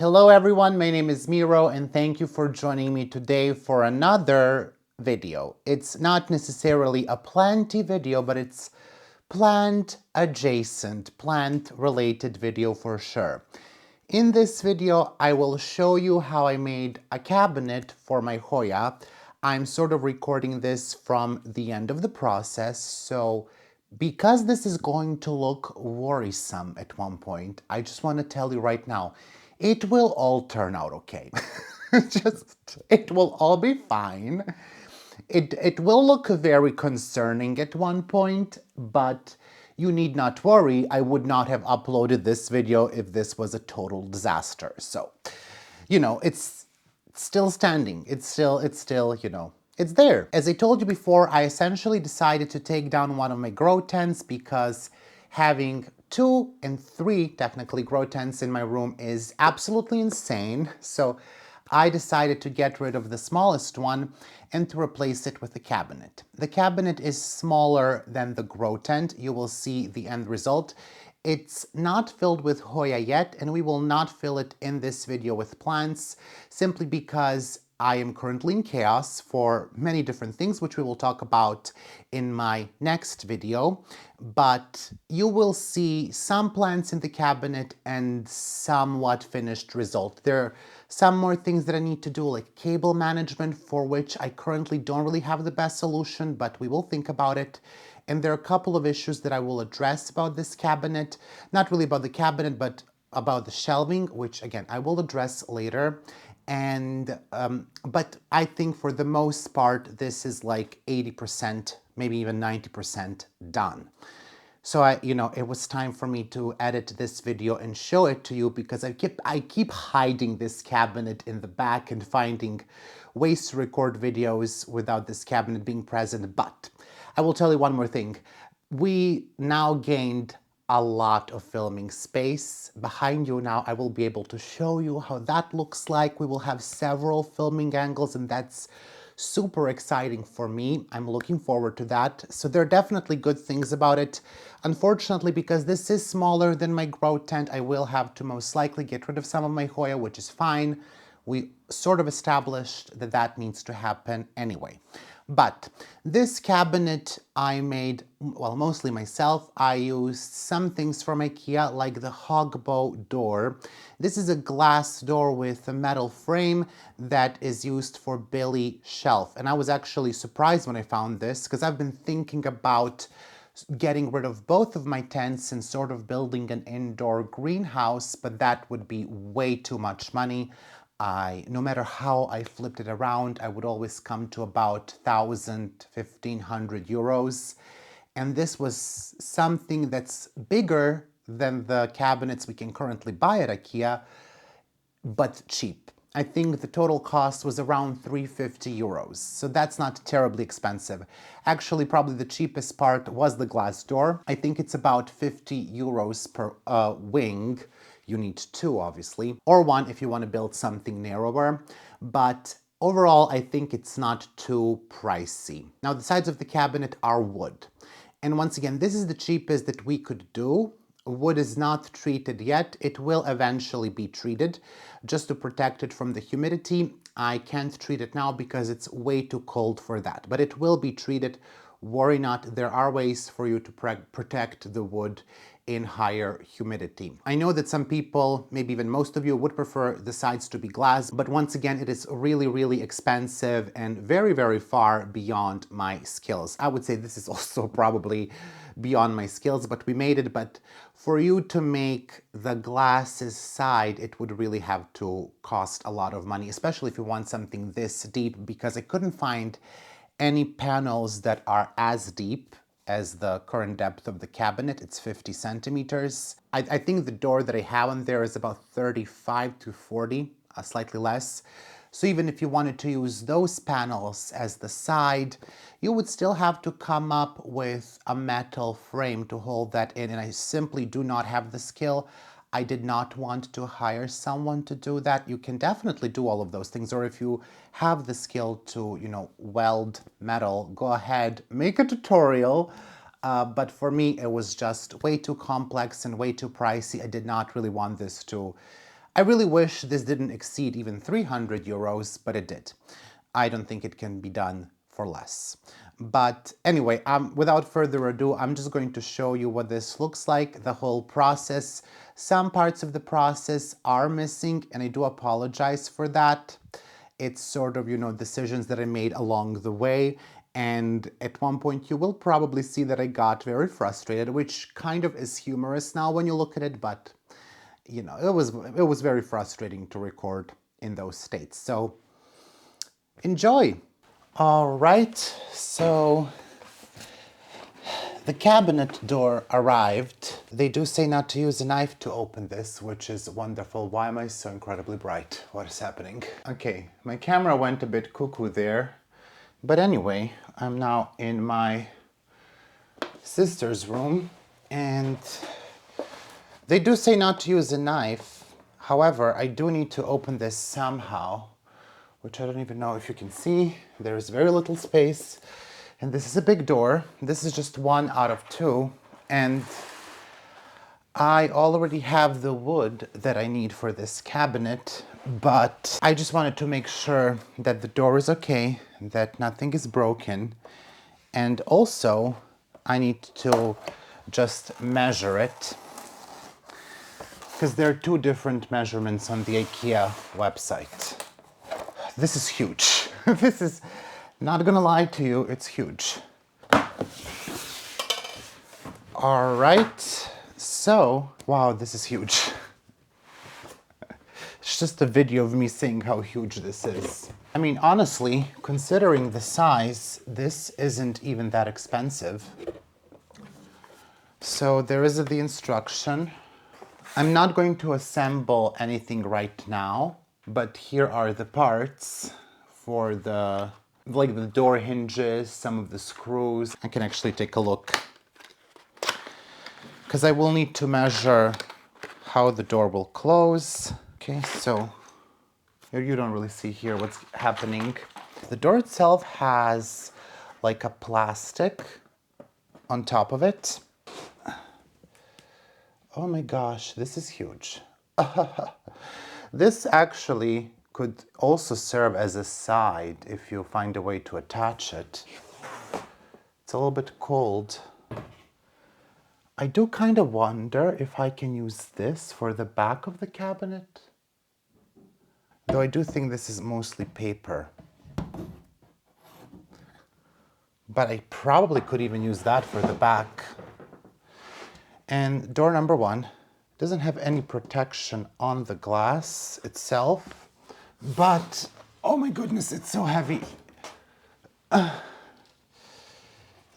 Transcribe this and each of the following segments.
Hello everyone, my name is Miro and thank you for joining me today for another video. It's not necessarily a planty video, but it's plant adjacent, plant related video for sure. In this video, I will show you how I made a cabinet for my Hoya. I'm sort of recording this from the end of the process, so because this is going to look worrisome at one point, I just want to tell you right now, it will all turn out okay. It will all be fine. It will look very concerning at one point, but you need not worry. I would not have uploaded this video if this was a total disaster. So, it's still standing. It's still, it's there. As I told you before, I essentially decided to take down one of my grow tents because having 2 and 3 technically grow tents in my room is absolutely insane. So I decided to get rid of the smallest one and to replace it with a cabinet. The cabinet is smaller than the grow tent. You will see the end result. It's not filled with Hoya yet, and we will not fill it in this video with plants, simply because I am currently in chaos for many different things, which we will talk about in my next video. But you will see some plants in the cabinet and somewhat finished result. There are some more things that I need to do, like cable management, for which I currently don't really have the best solution, but we will think about it. And there are a couple of issues that I will address about this cabinet. Not really about the cabinet, but about the shelving, which again, I will address later. And, but I think for the most part, this is like 80%, maybe even 90% done. So it was time for me to edit this video and show it to you because I keep hiding this cabinet in the back and finding ways to record videos without this cabinet being present. But I will tell you one more thing. We now gained a lot of filming space. Behind you now, I will be able to show you how that looks like. We will have several filming angles, and that's super exciting for me. I'm looking forward to that. So there are definitely good things about it. Unfortunately, because this is smaller than my grow tent, I will have to most likely get rid of some of my Hoya, which is fine. We sort of established that that needs to happen anyway. But this cabinet I made, well, mostly myself. I used some things from IKEA, like the hogbow door. This is a glass door with a metal frame that is used for billy shelf. And I was actually surprised when I found this, because I've been thinking about getting rid of both of my tents and sort of building an indoor greenhouse, but that would be way too much money. No matter how I flipped it around, I would always come to about 1,000, 1,500 euros. And this was something that's bigger than the cabinets we can currently buy at IKEA, but cheap. I think the total cost was around 350 euros, so that's not terribly expensive. Actually, probably the cheapest part was the glass door. I think it's about 50 euros per wing. You need 2, obviously, or 1 if you want to build something narrower, but overall, I think it's not too pricey. Now, the sides of the cabinet are wood. And once again, this is the cheapest that we could do. Wood is not treated yet. It will eventually be treated just to protect it from the humidity. I can't treat it now because it's way too cold for that, but it will be treated. Worry not, there are ways for you to protect the wood in higher humidity. I know that some people, maybe even most of you, would prefer the sides to be glass, but once again, it is really, really expensive and very, very far beyond my skills. I would say this is also probably beyond my skills, but we made it. But for you to make the glasses side, it would really have to cost a lot of money, especially if you want something this deep, because I couldn't find any panels that are as deep as the current depth of the cabinet. It's 50 centimeters. I think the door that I have on there is about 35 to 40, slightly less. So even if you wanted to use those panels as the side, you would still have to come up with a metal frame to hold that in, and I simply do not have the skill. I did not want to hire someone to do that. You can definitely do all of those things, or if you have the skill to, weld metal, go ahead, make a tutorial. But for me, it was just way too complex and way too pricey. I did not really want this to I really wish this didn't exceed even 300 euros, but it did. I don't think it can be done for less. But anyway, without further ado, I'm just going to show you what this looks like, the whole process. Some parts of the process are missing, and I do apologize for that. It's sort of, decisions that I made along the way. And at one point you will probably see that I got very frustrated, which kind of is humorous now when you look at it, but it was very frustrating to record in those states. So enjoy. All right, so the cabinet door arrived. They do say not to use a knife to open this, which is wonderful. Why am I so incredibly bright? What is happening? Okay, my camera went a bit cuckoo there. But anyway, I'm now in my sister's room, and they do say not to use a knife. However, I do need to open this somehow, which I don't even know if you can see. There is very little space, and this is a big door. This is just 1 out of 2, and I already have the wood that I need for this cabinet, but I just wanted to make sure that the door is okay, that nothing is broken, and also I need to just measure it, because there are 2 different measurements on the IKEA website. This is huge. This is, not gonna lie to you, it's huge. All right. So, wow, this is huge. It's just a video of me saying how huge this is. I mean, honestly, considering the size, this isn't even that expensive. So there is the instruction. I'm not going to assemble anything right now, but here are the parts for the door hinges, some of the screws. I can actually take a look, because I will need to measure how the door will close. Okay, so here you don't really see here what's happening. The door itself has like a plastic on top of it. Oh my gosh, this is huge. This actually could also serve as a side if you find a way to attach it. It's a little bit cold. I do kind of wonder if I can use this for the back of the cabinet. Though I do think this is mostly paper. But I probably could even use that for the back. And door number 1 doesn't have any protection on the glass itself. But, oh my goodness, it's so heavy.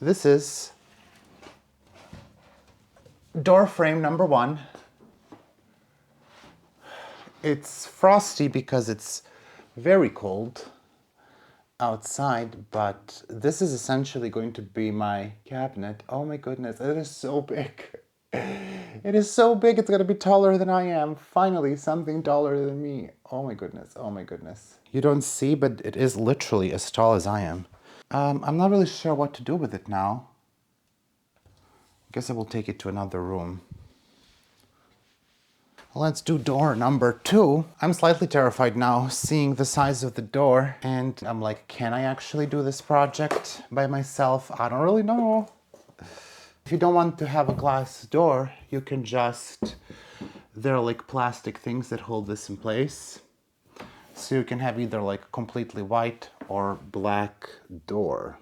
This is door frame number 1. It's frosty because it's very cold outside, but this is essentially going to be my cabinet. Oh my goodness, it is so big. It is so big, it's gonna be taller than I am. Finally, something taller than me. Oh my goodness, oh my goodness. You don't see, but it is literally as tall as I am. I'm not really sure what to do with it now. I guess I will take it to another room. Let's do door number 2. I'm slightly terrified now seeing the size of the door, and I'm like, can I actually do this project by myself? I don't really know. If you don't want to have a glass door, you can just, there are like plastic things that hold this in place. So you can have either like completely white or black door.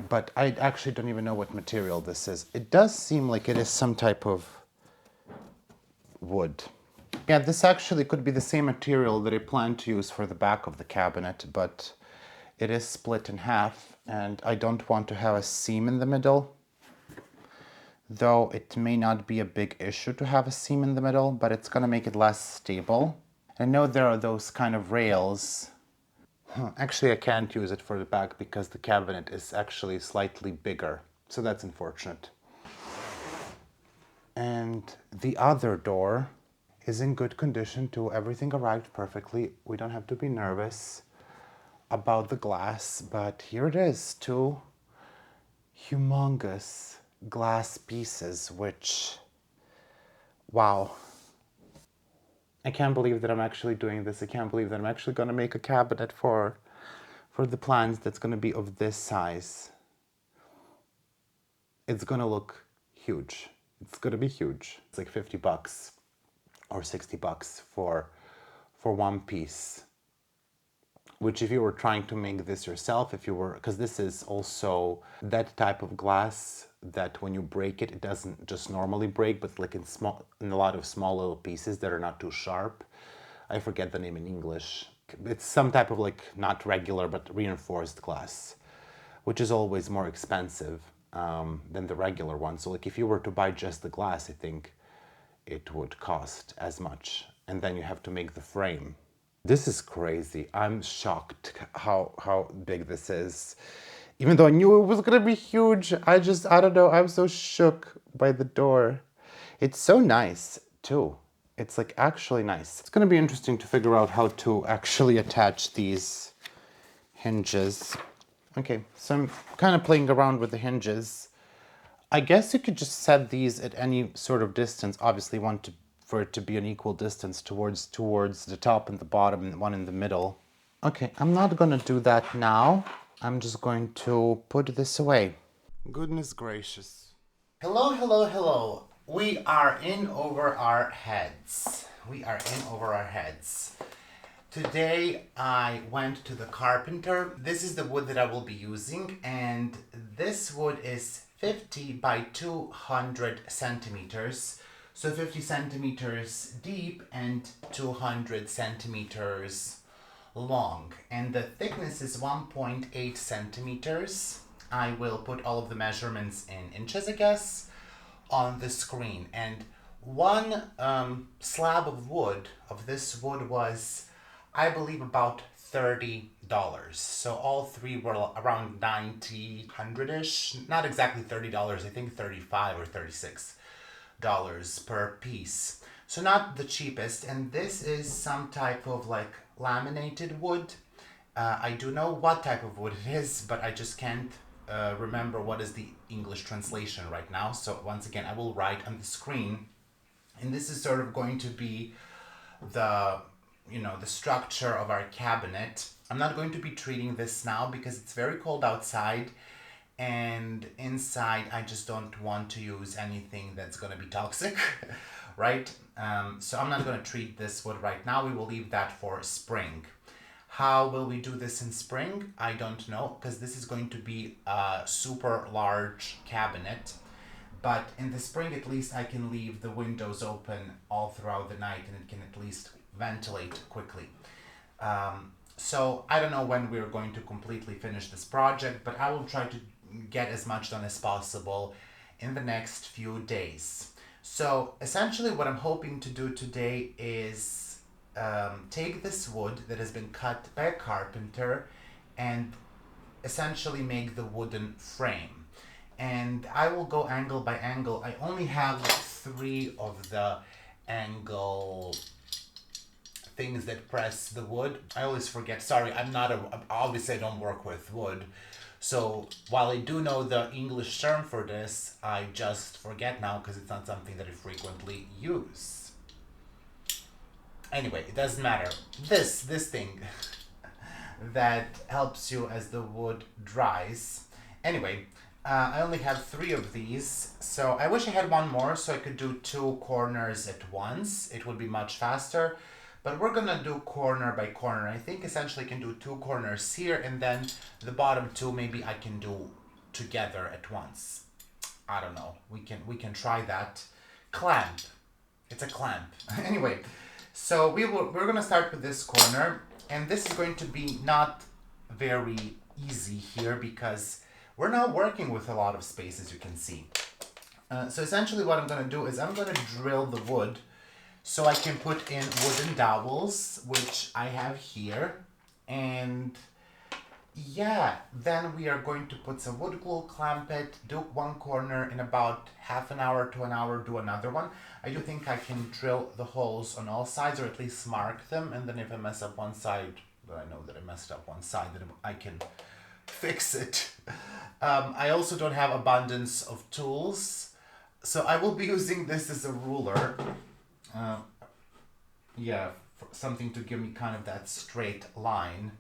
But I actually don't even know what material this is. It does seem like it is some type of wood. Yeah, this actually could be the same material that I plan to use for the back of the cabinet, but it is split in half, and I don't want to have a seam in the middle. Though it may not be a big issue to have a seam in the middle, but it's gonna make it less stable. I know there are those kind of rails. Actually, I can't use it for the back because the cabinet is actually slightly bigger, so that's unfortunate. And the other door is in good condition too. Everything arrived perfectly. We don't have to be nervous about the glass, but here it is, 2 humongous glass pieces, which, wow. I can't believe that I'm actually doing this. I can't believe that I'm actually going to make a cabinet for the plants that's going to be of this size. It's going to look huge. It's going to be huge. It's like $50 or $60 for one piece. Which if you were trying to make this yourself, if you were, because this is also that type of glass that when you break it, it doesn't just normally break, but like in a lot of small little pieces that are not too sharp. I forget the name in English. It's some type of like not regular, but reinforced glass, which is always more expensive than the regular one. So like if you were to buy just the glass, I think it would cost as much. And then you have to make the frame. This is crazy. I'm shocked how big this is. Even though I knew it was gonna be huge, I don't know, I'm so shook by the door. It's so nice too. It's like actually nice. It's gonna be interesting to figure out how to actually attach these hinges. Okay, so I'm kind of playing around with the hinges. I guess you could just set these at any sort of distance. Obviously, for it to be an equal distance towards the top and the bottom and one in the middle. Okay, I'm not gonna do that now. I'm just going to put this away. Goodness gracious. Hello, hello, hello. We are in over our heads. We are in over our heads. Today I went to the carpenter. This is the wood that I will be using, and this wood is 50 by 200 centimeters. So 50 centimeters deep and 200 centimeters long. And the thickness is 1.8 centimeters. I will put all of the measurements in inches, I guess, on the screen. And one slab of wood, of this wood, was, I believe, about $30. So all three were around 90, 100-ish. Not exactly $30, I think 35 or $36 per piece. So not the cheapest. And this is some type of like laminated wood. I do know what type of wood it is, but I just can't remember what is the English translation right now. So once again, I will write on the screen. And this is sort of going to be the structure of our cabinet. I'm not going to be treating this now because it's very cold outside, and inside I just don't want to use anything that's going to be toxic, right? So I'm not going to treat this wood right now. We will leave that for spring. How will we do this in spring? I don't know, because this is going to be a super large cabinet. But in the spring, at least I can leave the windows open all throughout the night, and it can at least ventilate quickly. So I don't know when we're going to completely finish this project, but I will try to get as much done as possible in the next few days. So essentially what I'm hoping to do today is take this wood that has been cut by a carpenter and essentially make the wooden frame. And I will go angle by angle. I only have 3 of the angle things that press the wood. I always forget. Sorry, obviously I don't work with wood. So while I do know the English term for this, I just forget now because it's not something that I frequently use. Anyway, it doesn't matter. This thing that helps you as the wood dries. Anyway, I only have 3 of these, so I wish I had one more so I could do 2 corners at once. It would be much faster, but we're gonna do corner by corner. I think essentially I can do 2 corners here, and then the bottom 2 maybe I can do together at once. I don't know. We can try that. Clamp. It's a clamp. Anyway, so we're gonna start with this corner, and this is going to be not very easy here because we're not working with a lot of space, as you can see. So essentially what I'm going to do is I'm going to drill the wood so I can put in wooden dowels, which I have here. And yeah, then we are going to put some wood glue, clamp it, do one corner in about half an hour to an hour, do another one. I do think I can drill the holes on all sides, or at least mark them. And then if I mess up one side, but I know that I messed up one side, then I can fix it. I also don't have abundance of tools, so I will be using this as a ruler. yeah, something to give me kind of that straight line.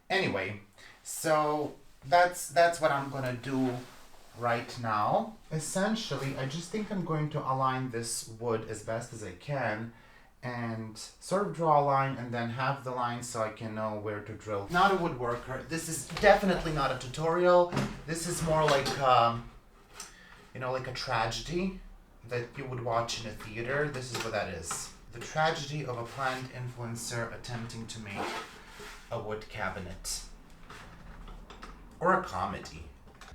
Anyway, so that's what I'm gonna do right now. Essentially, I just think I'm going to align this wood as best as I can and sort of draw a line and then have the line so I can know where to drill. Not a woodworker. This is definitely not a tutorial. This is more like, you know, like a tragedy that you would watch in a theater. This is what that is. The tragedy of a plant influencer attempting to make a wood cabinet. Or a comedy.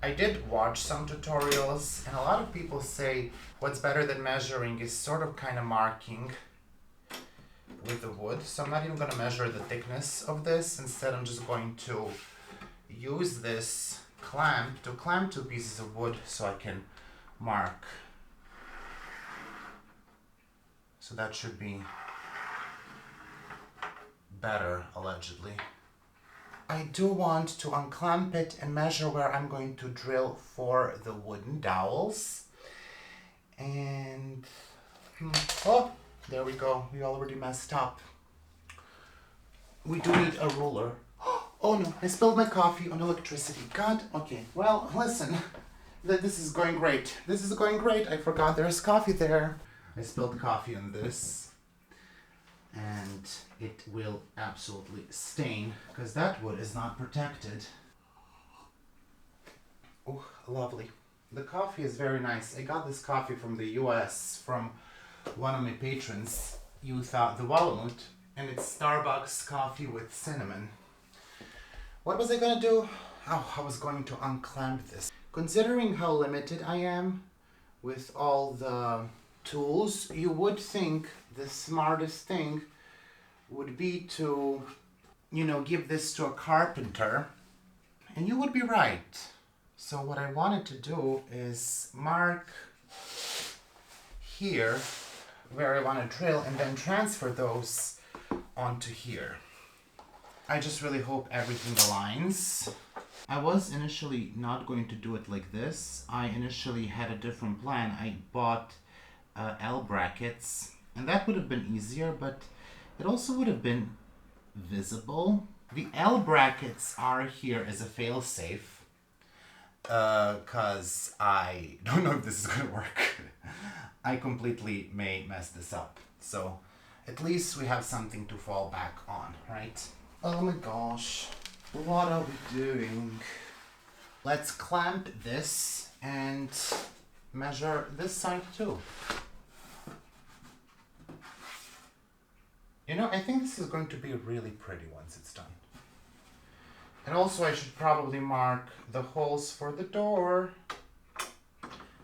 I did watch some tutorials, and a lot of people say what's better than measuring is sort of kind of marking with the wood. So I'm not even going to measure the thickness of this. Instead, I'm just going to use this clamp to clamp 2 pieces of wood so I can mark. So that should be better, allegedly. I do want to unclamp it and measure where I'm going to drill for the wooden dowels. And, oh, there we go. We already messed up. We do need a ruler. Oh no, I spilled my coffee on electricity. God, okay. Well, listen, this is going great. This is going great. I forgot there's coffee there. I spilled coffee on this. And it will absolutely stain because that wood is not protected. Oh, lovely. The coffee is very nice. I got this coffee from the US from one of my patrons, Yutha the Walamut, and it's Starbucks coffee with cinnamon. What was I gonna do? Oh, I was going to unclamp this. Considering how limited I am with all the tools, you would think the smartest thing would be to, you know, give this to a carpenter. And you would be right. So what I wanted to do is mark here where I want to drill and then transfer those onto here. I just really hope everything aligns. I was initially not going to do it like this. I initially had a different plan. I bought L brackets, and that would have been easier, but it also would have been visible. The L brackets are here as a fail-safe, because I don't know if this is gonna work. I completely may mess this up. So at least we have something to fall back on, right? Oh my gosh, what are we doing? Let's clamp this and measure this side too. You know, I think this is going to be really pretty once it's done. And also I should probably mark the holes for the door,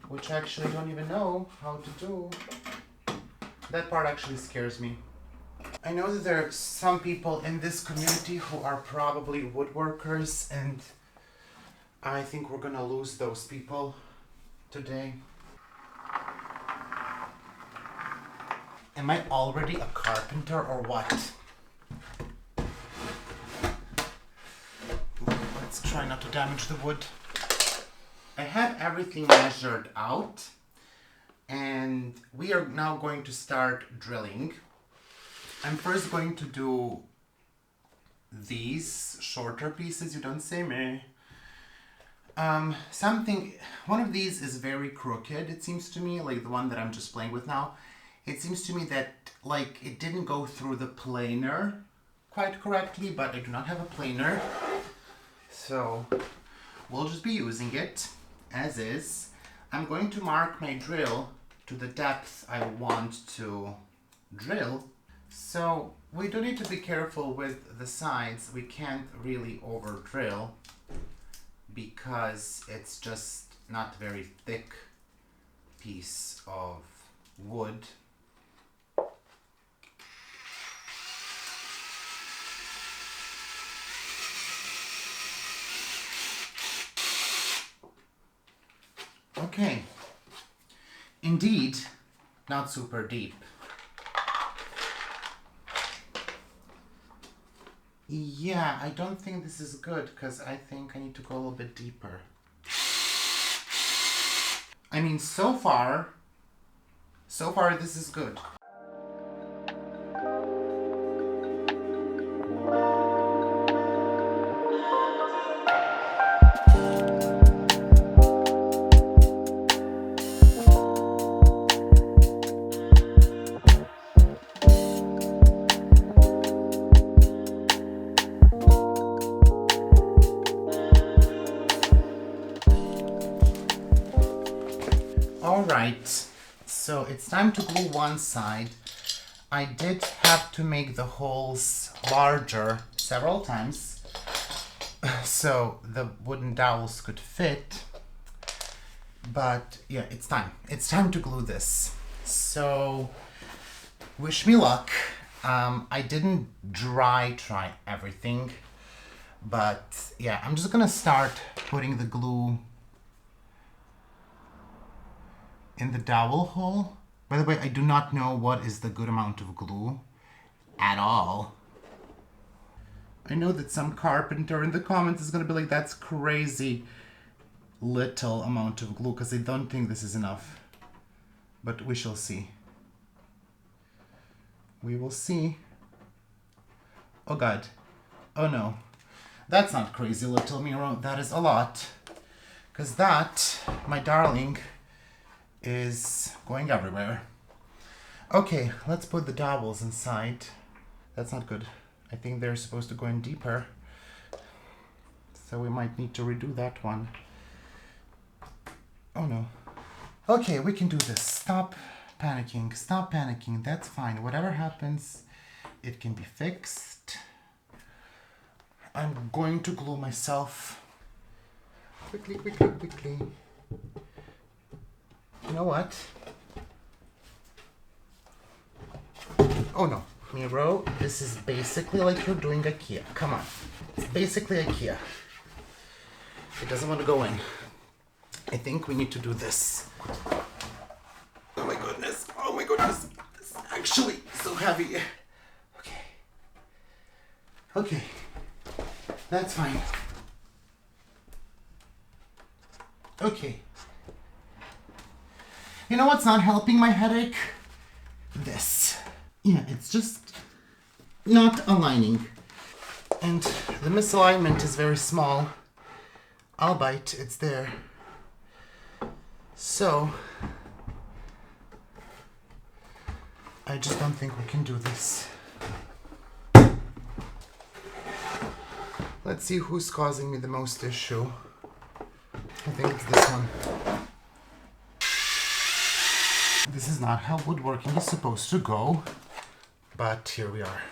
which I actually don't even know how to do. That part actually scares me. I know that there are some people in this community who are probably woodworkers, and I think we're gonna lose those people today. Am I already a carpenter or what? Let's try not to damage the wood. I have everything measured out, and we are now going to start drilling. I'm first going to do these shorter pieces, you don't say me. One of these is very crooked, it seems to me, like the one that I'm just playing with now. It seems to me that, like, it didn't go through the planer quite correctly, but I do not have a planer. So we'll just be using it as is. I'm going to mark my drill to the depth I want to drill. So we do need to be careful with the sides. We can't really over drill because it's just not a very thick piece of wood. Okay, indeed, not super deep. Yeah, I don't think this is good because I think I need to go a little bit deeper. I mean, so far this is good. right, so it's time to glue one side. I did have to make the holes larger several times so the wooden dowels could fit. But yeah, it's time. It's time to glue this. So wish me luck. I didn't try everything, but yeah, I'm just gonna start putting the glue in the dowel hole. By the way, I do not know what is the good amount of glue at all. I know that some carpenter in the comments is gonna be like, that's crazy little amount of glue, because I don't think this is enough. But we shall see. We will see. Oh God. Oh no. That's not crazy little, Miro. That is a lot. Because that, my darling, is going everywhere. Okay, let's put the dowels inside. That's not good. I think they're supposed to go in deeper. So we might need to redo that one. Oh no. Okay, we can do this. Stop panicking. Stop panicking. That's fine. Whatever happens, it can be fixed. I'm going to glue myself. Quickly, quickly, quickly. You know what? Oh no. Miro, this is basically like you're doing IKEA. Come on. It's basically IKEA. It doesn't want to go in. I think we need to do this. Oh my goodness. Oh my goodness. This is actually so heavy. Okay. Okay. That's fine. Okay. You know what's not helping my headache? This. Yeah, it's just not aligning. And the misalignment is very small. Albeit it's there. So, I just don't think we can do this. Let's see who's causing me the most issue. I think it's this one. This is not how woodworking is supposed to go, but here we are.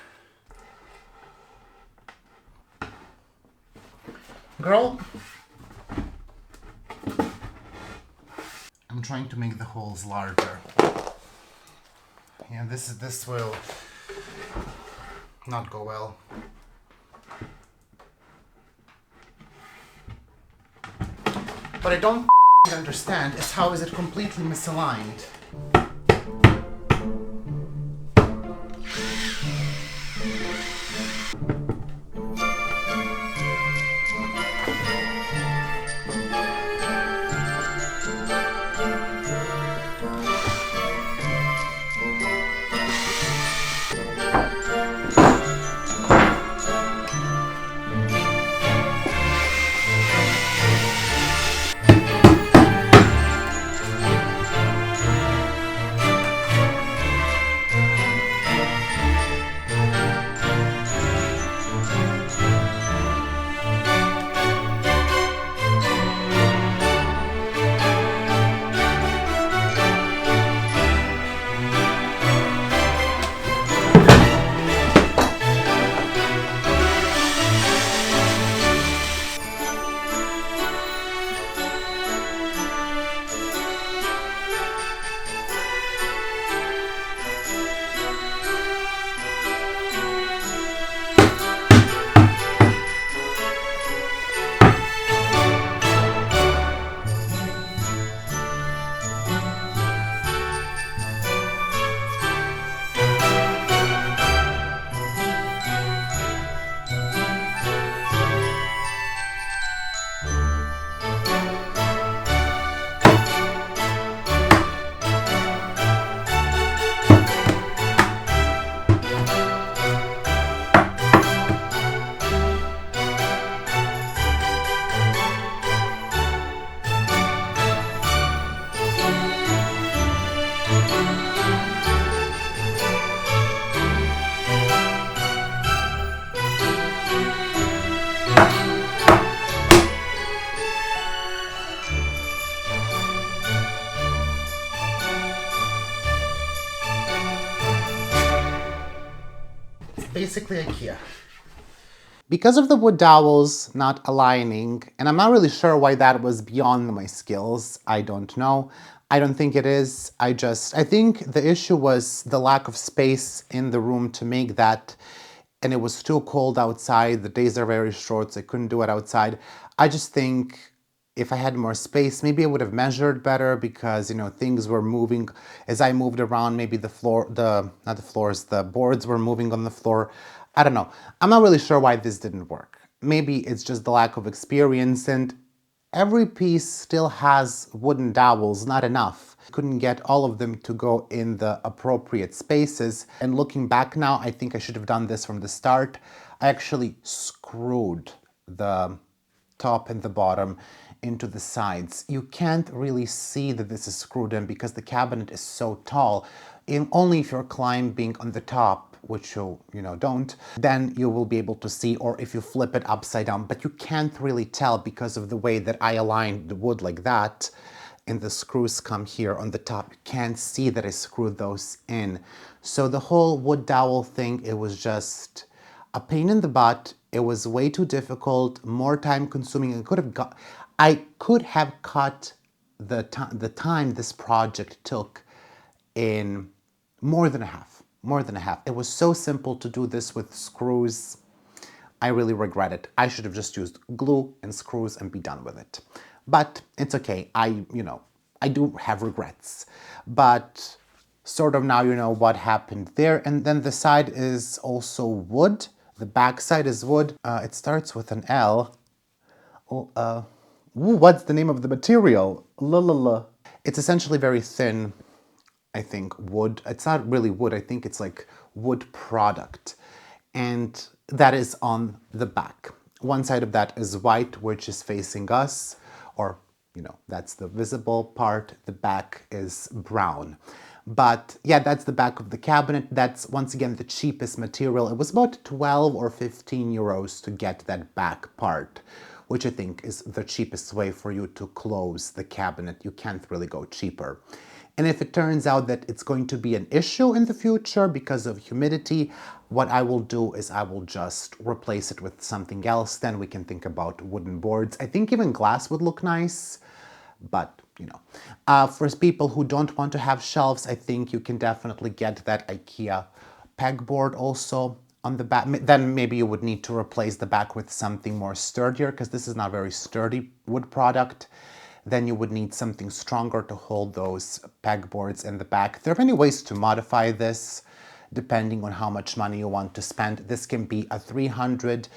Girl, I'm trying to make the holes larger. Yeah, this will not go well. What I don't understand is how is it completely misaligned. basically IKEA. Because of the wood dowels not aligning, and I'm not really sure why that was beyond my skills, I don't know. I don't think it is. I think the issue was the lack of space in the room to make that, and it was too cold outside. The days are very short, so I couldn't do it outside. I just think if I had more space, maybe I would have measured better because, you know, things were moving. As I moved around, maybe the boards were moving on the floor. I don't know. I'm not really sure why this didn't work. Maybe it's just the lack of experience, and every piece still has wooden dowels, not enough. Couldn't get all of them to go in the appropriate spaces. And looking back now, I think I should have done this from the start. I actually screwed the top and the bottom into the sides. You can't really see that this is screwed in because the cabinet is so tall. Only if you're climbing on the top, which you don't, then you will be able to see, or if you flip it upside down, but you can't really tell because of the way that I aligned the wood like that, and the screws come here on the top. You can't see that I screwed those in. So the whole wood dowel thing, it was just a pain in the butt. It was way too difficult, more time consuming. I could have cut the time this project took in more than a half. It was so simple to do this with screws. I really regret it. I should have just used glue and screws and be done with it. But it's okay. I do have regrets. But sort of now you know what happened there. And then the side is also wood. The back side is wood. It starts with an L. Ooh, what's the name of the material? La. It's essentially very thin, I think, wood. It's not really wood. I think it's like wood product. And that is on the back. One side of that is white, which is facing us, or, that's the visible part. The back is brown. But yeah, that's the back of the cabinet. That's, once again, the cheapest material. It was about 12 or 15 euros to get that back part, which I think is the cheapest way for you to close the cabinet. You can't really go cheaper. And if it turns out that it's going to be an issue in the future because of humidity, what I will do is I will just replace it with something else. Then we can think about wooden boards. I think even glass would look nice, but for people who don't want to have shelves, I think you can definitely get that IKEA pegboard also on the back. Then maybe you would need to replace the back with something more sturdier because this is not very sturdy wood product. Then you would need something stronger to hold those pegboards in the back. There are many ways to modify this depending on how much money you want to spend. This can be a $300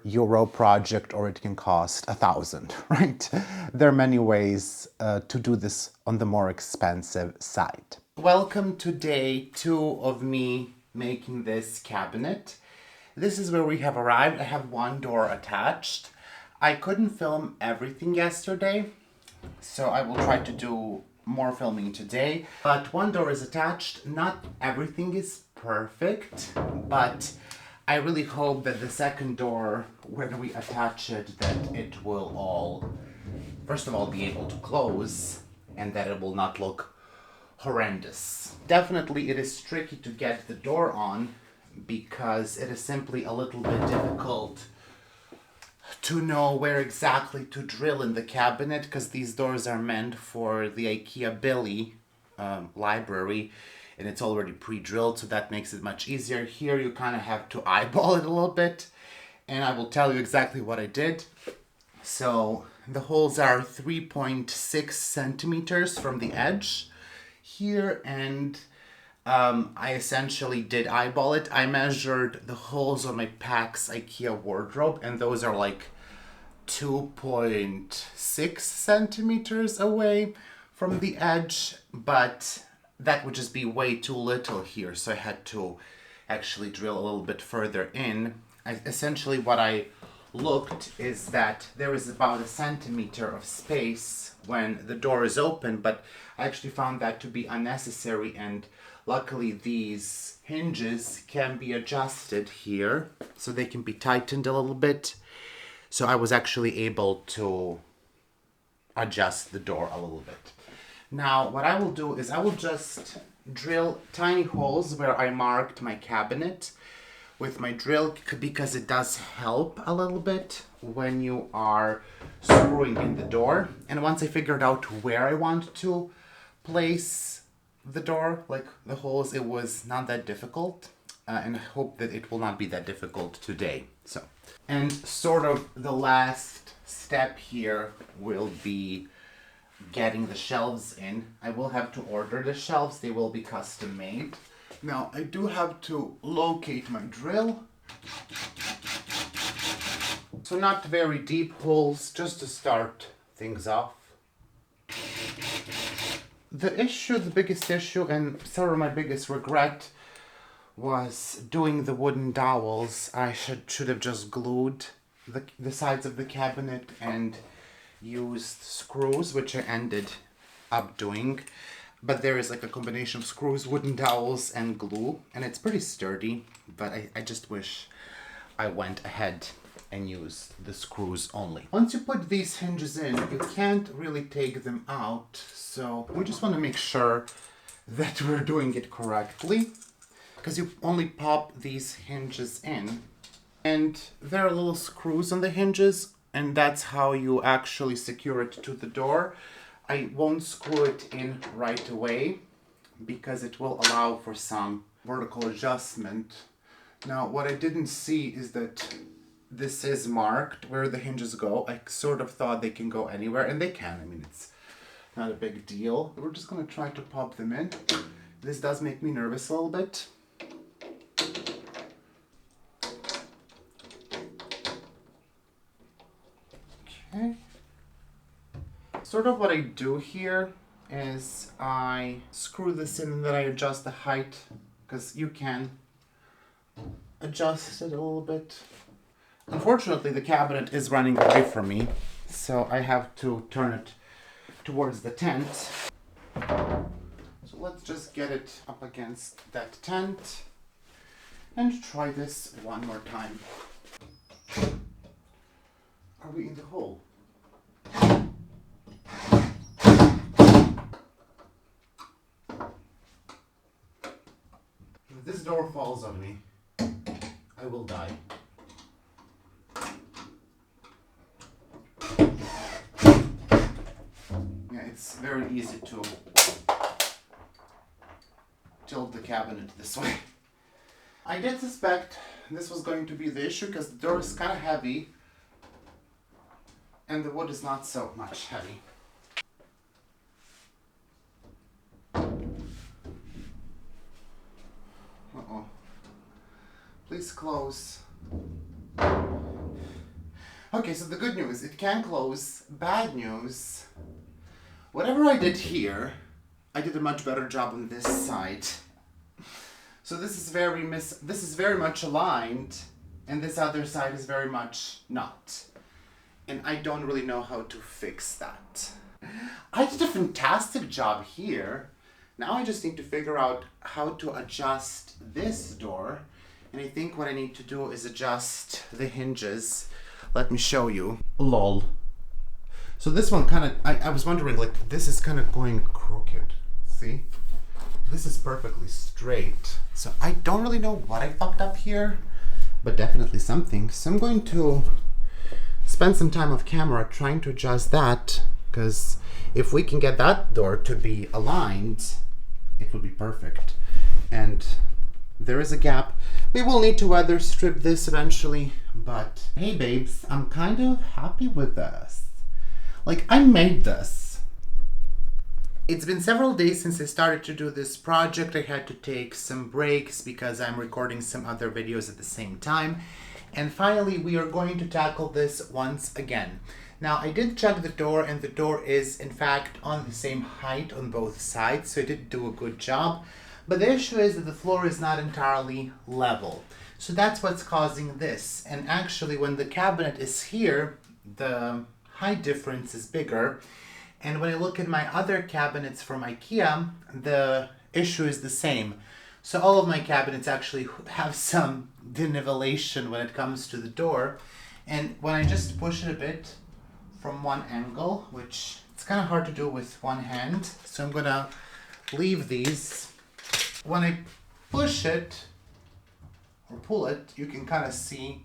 euro project, or it can cost 1,000, right? There are many ways to do this on the more expensive side. Welcome to day 2 of me making this cabinet. This is where we have arrived. I have one door attached. I couldn't film everything yesterday, so I will try to do more filming today. But one door is attached. Not everything is perfect, but I really hope that the second door, when we attach it, that it will all, first of all, be able to close, and that it will not look horrendous. Definitely it is tricky to get the door on because it is simply a little bit difficult to know where exactly to drill in the cabinet, because these doors are meant for the IKEA Billy library, and it's already pre-drilled, so that makes it much easier. Here you kind of have to eyeball it a little bit, and I will tell you exactly what I did. So the holes are 3.6 centimeters from the edge here, and I essentially did eyeball it. I measured the holes on my Pax IKEA wardrobe, and those are like 2.6 centimeters away from the edge, but that would just be way too little here, so I had to actually drill a little bit further in. Essentially what I looked is that there is about 1 centimeter of space when the door is open, but I actually found that to be unnecessary, and luckily these hinges can be adjusted here, so they can be tightened a little bit. So I was actually able to adjust the door a little bit. Now what I will do is I will just drill tiny holes where I marked my cabinet with my drill because it does help a little bit when you are screwing in the door. And once I figured out where I want to place the door, like the holes, it was not that difficult. And I hope that it will not be that difficult today. So, and sort of the last step here will be getting the shelves in. I will have to order the shelves. They will be custom made. Now I do have to locate my drill. So not very deep holes, just to start things off. The biggest issue, and sort of my biggest regret, was doing the wooden dowels. I should have just glued the sides of the cabinet and used screws, which I ended up doing. But there is like a combination of screws, wooden dowels, and glue, and it's pretty sturdy, but I just wish I went ahead and used the screws only. Once you put these hinges in, you can't really take them out, so we just want to make sure that we're doing it correctly, because you only pop these hinges in, and there are little screws on the hinges, and that's how you actually secure it to the door. I won't screw it in right away because it will allow for some vertical adjustment. Now, what I didn't see is that this is marked where the hinges go. I sort of thought they can go anywhere, and they can. I mean, it's not a big deal. We're just going to try to pop them in. This does make me nervous a little bit. Okay. Sort of what I do here is I screw this in and then I adjust the height, because you can adjust it a little bit. Unfortunately, the cabinet is running away from me, so I have to turn it towards the tent. So let's just get it up against that tent and try this one more time. Are we in the hole? If this door falls on me, I will die. Yeah, it's very easy to tilt the cabinet this way. I did suspect this was going to be the issue because the door is kind of heavy and the wood is not so much heavy. Uh-oh. Please close. Okay, so the good news, it can close. Bad news, whatever I did here, I did a much better job on this side. So this is very much aligned, and this other side is very much not. And I don't really know how to fix that. I did a fantastic job here. Now I just need to figure out how to adjust this door. And I think what I need to do is adjust the hinges. Let me show you. Lol. So this one kind of, I was wondering, like, this is kind of going crooked. See? This is perfectly straight. So I don't really know what I fucked up here, but definitely something. So I'm going to spend some time off camera trying to adjust that, because if we can get that door to be aligned, it will be perfect. And there is a gap. We will need to weather strip this eventually, but hey babes, I'm kind of happy with this. Like, I made this. It's been several days since I started to do this project. I had to take some breaks because I'm recording some other videos at the same time. And finally, we are going to tackle this once again. Now, I did check the door, and the door is in fact on the same height on both sides, so I did do a good job. But the issue is that the floor is not entirely level. So that's what's causing this. And actually, when the cabinet is here, the height difference is bigger. And when I look at my other cabinets from IKEA, the issue is the same. So all of my cabinets actually have some denivellation when it comes to the door. And when I just push it a bit from one angle, which it's kind of hard to do with one hand, so I'm gonna leave these when I push it or pull it, you can kind of see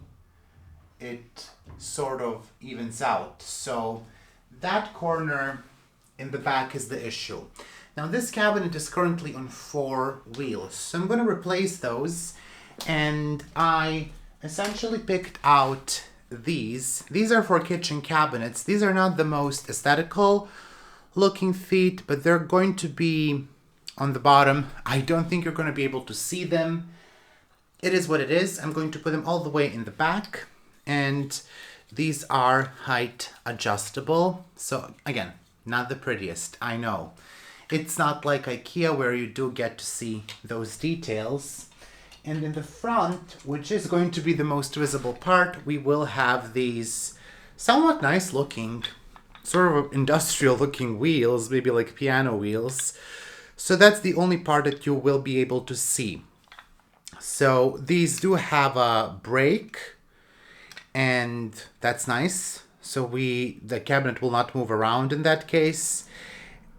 it sort of evens out. So that corner in the back is the issue. Now this cabinet is currently on 4 wheels, so I'm going to replace those, and I essentially picked out these. These are for kitchen cabinets. These are not the most aesthetical looking feet, but they're going to be on the bottom. I don't think you're going to be able to see them. It is what it is. I'm going to put them all the way in the back, and these are height adjustable. So again, not the prettiest, I know. It's not like IKEA where you do get to see those details. And in the front, which is going to be the most visible part, we will have these somewhat nice looking, sort of industrial looking wheels, maybe like piano wheels. So that's the only part that you will be able to see. So these do have a brake, and that's nice. So the cabinet will not move around in that case.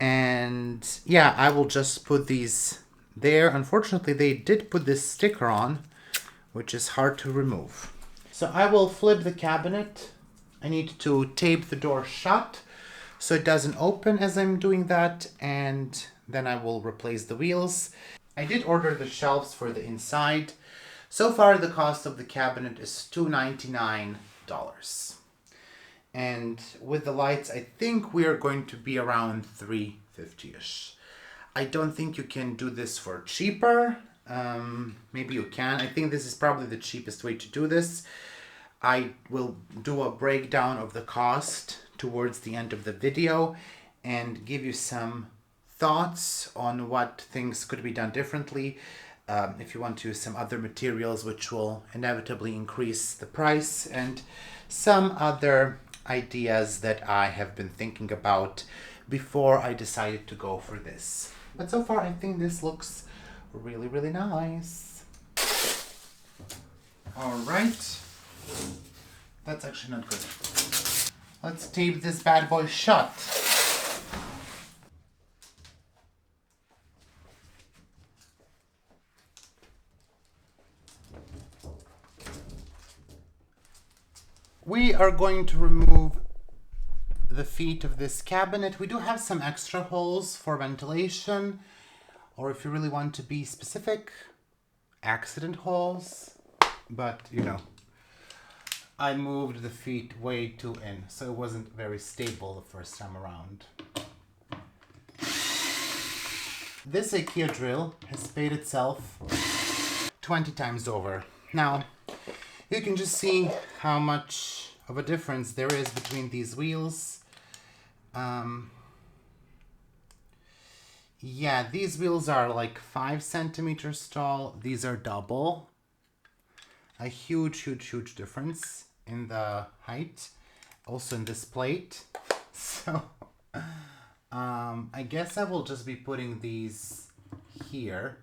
And yeah, I will just put these there. Unfortunately, they did put this sticker on, which is hard to remove. So I will flip the cabinet. I need to tape the door shut so it doesn't open as I'm doing that, and then I will replace the wheels. I did order the shelves for the inside. So far, the cost of the cabinet is $299. And with the lights, I think we are going to be around $350-ish. I don't think you can do this for cheaper. Maybe you can. I think this is probably the cheapest way to do this. I will do a breakdown of the cost towards the end of the video and give you some thoughts on what things could be done differently. If you want to use some other materials which will inevitably increase the price, and some other ideas that I have been thinking about before I decided to go for this. But so far I think this looks really, really nice. All right. That's actually not good. Let's tape this bad boy shut. We are going to remove the feet of this cabinet. We do have some extra holes for ventilation, or if you really want to be specific, accident holes. But, you know, I moved the feet way too in, so it wasn't very stable the first time around. This IKEA drill has paid itself 20 times over. Now, you can just see how much of a difference there is between these wheels. Yeah, these wheels are like 5 centimeters tall. These are double. A huge, huge, huge difference in the height. Also in this plate. So, I guess I will just be putting these here.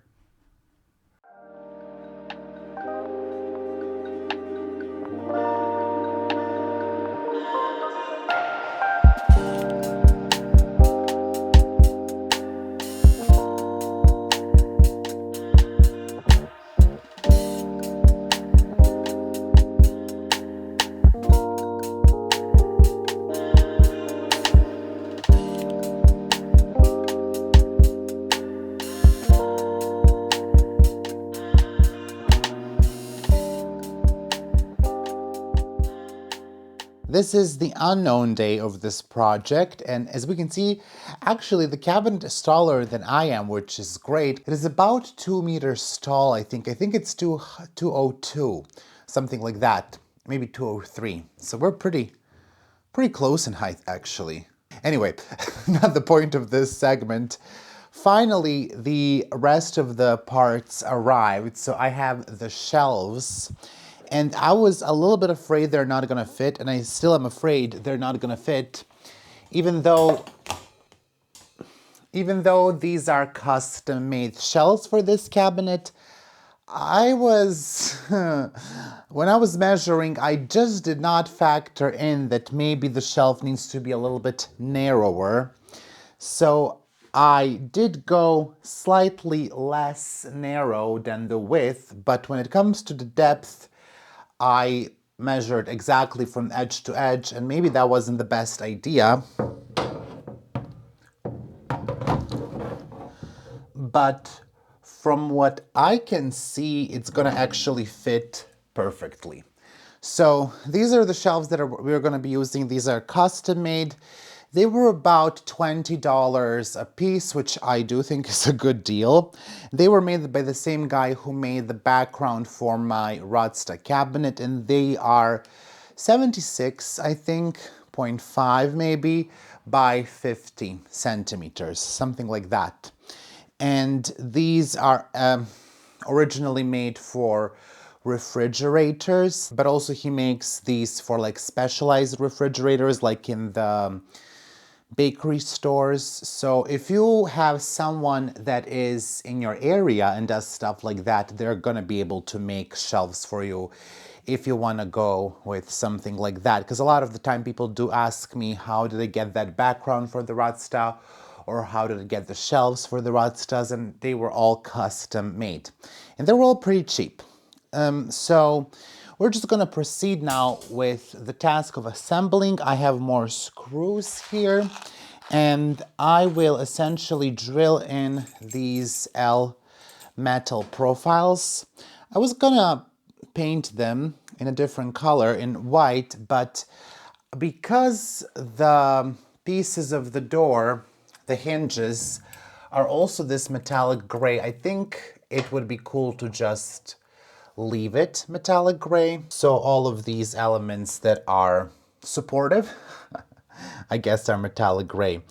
This is the unknown day of this project, and as we can see, actually the cabinet is taller than I am, which is great. It is about 2 meters tall, I think. I think it's 202, something like that, maybe 203. So we're pretty close in height, actually. Anyway, not the point of this segment. Finally, the rest of the parts arrived, so I have the shelves. And I was a little bit afraid they're not gonna fit, and I still am afraid they're not gonna fit, even though these are custom-made shelves for this cabinet. I was, when I was measuring, I just did not factor in that maybe the shelf needs to be a little bit narrower. So I did go slightly less narrow than the width, but when it comes to the depth, I measured exactly from edge to edge, and maybe that wasn't the best idea. But from what I can see, it's gonna actually fit perfectly. So these are the shelves that we're gonna be using. These are custom made. They were about $20 a piece, which I do think is a good deal. They were made by the same guy who made the background for my Radsta cabinet, and they are 76, I think, 0.5 maybe, by 50 centimeters, something like that. And these are originally made for refrigerators, but also he makes these for like specialized refrigerators, like in the bakery stores. So if you have someone that is in your area and does stuff like that, they're gonna be able to make shelves for you if you want to go with something like that. Because a lot of the time people do ask me, how do they get that background for the Radsta, or how did they get the shelves for the Radstas, and they were all custom made. And they were all pretty cheap. So we're just gonna proceed now with the task of assembling. I have more screws here, and I will essentially drill in these L metal profiles. I was gonna paint them in a different color, in white, but because the pieces of the door, the hinges, are also this metallic gray, I think it would be cool to just leave it metallic gray. So all of these elements that are supportive, I guess, are metallic gray.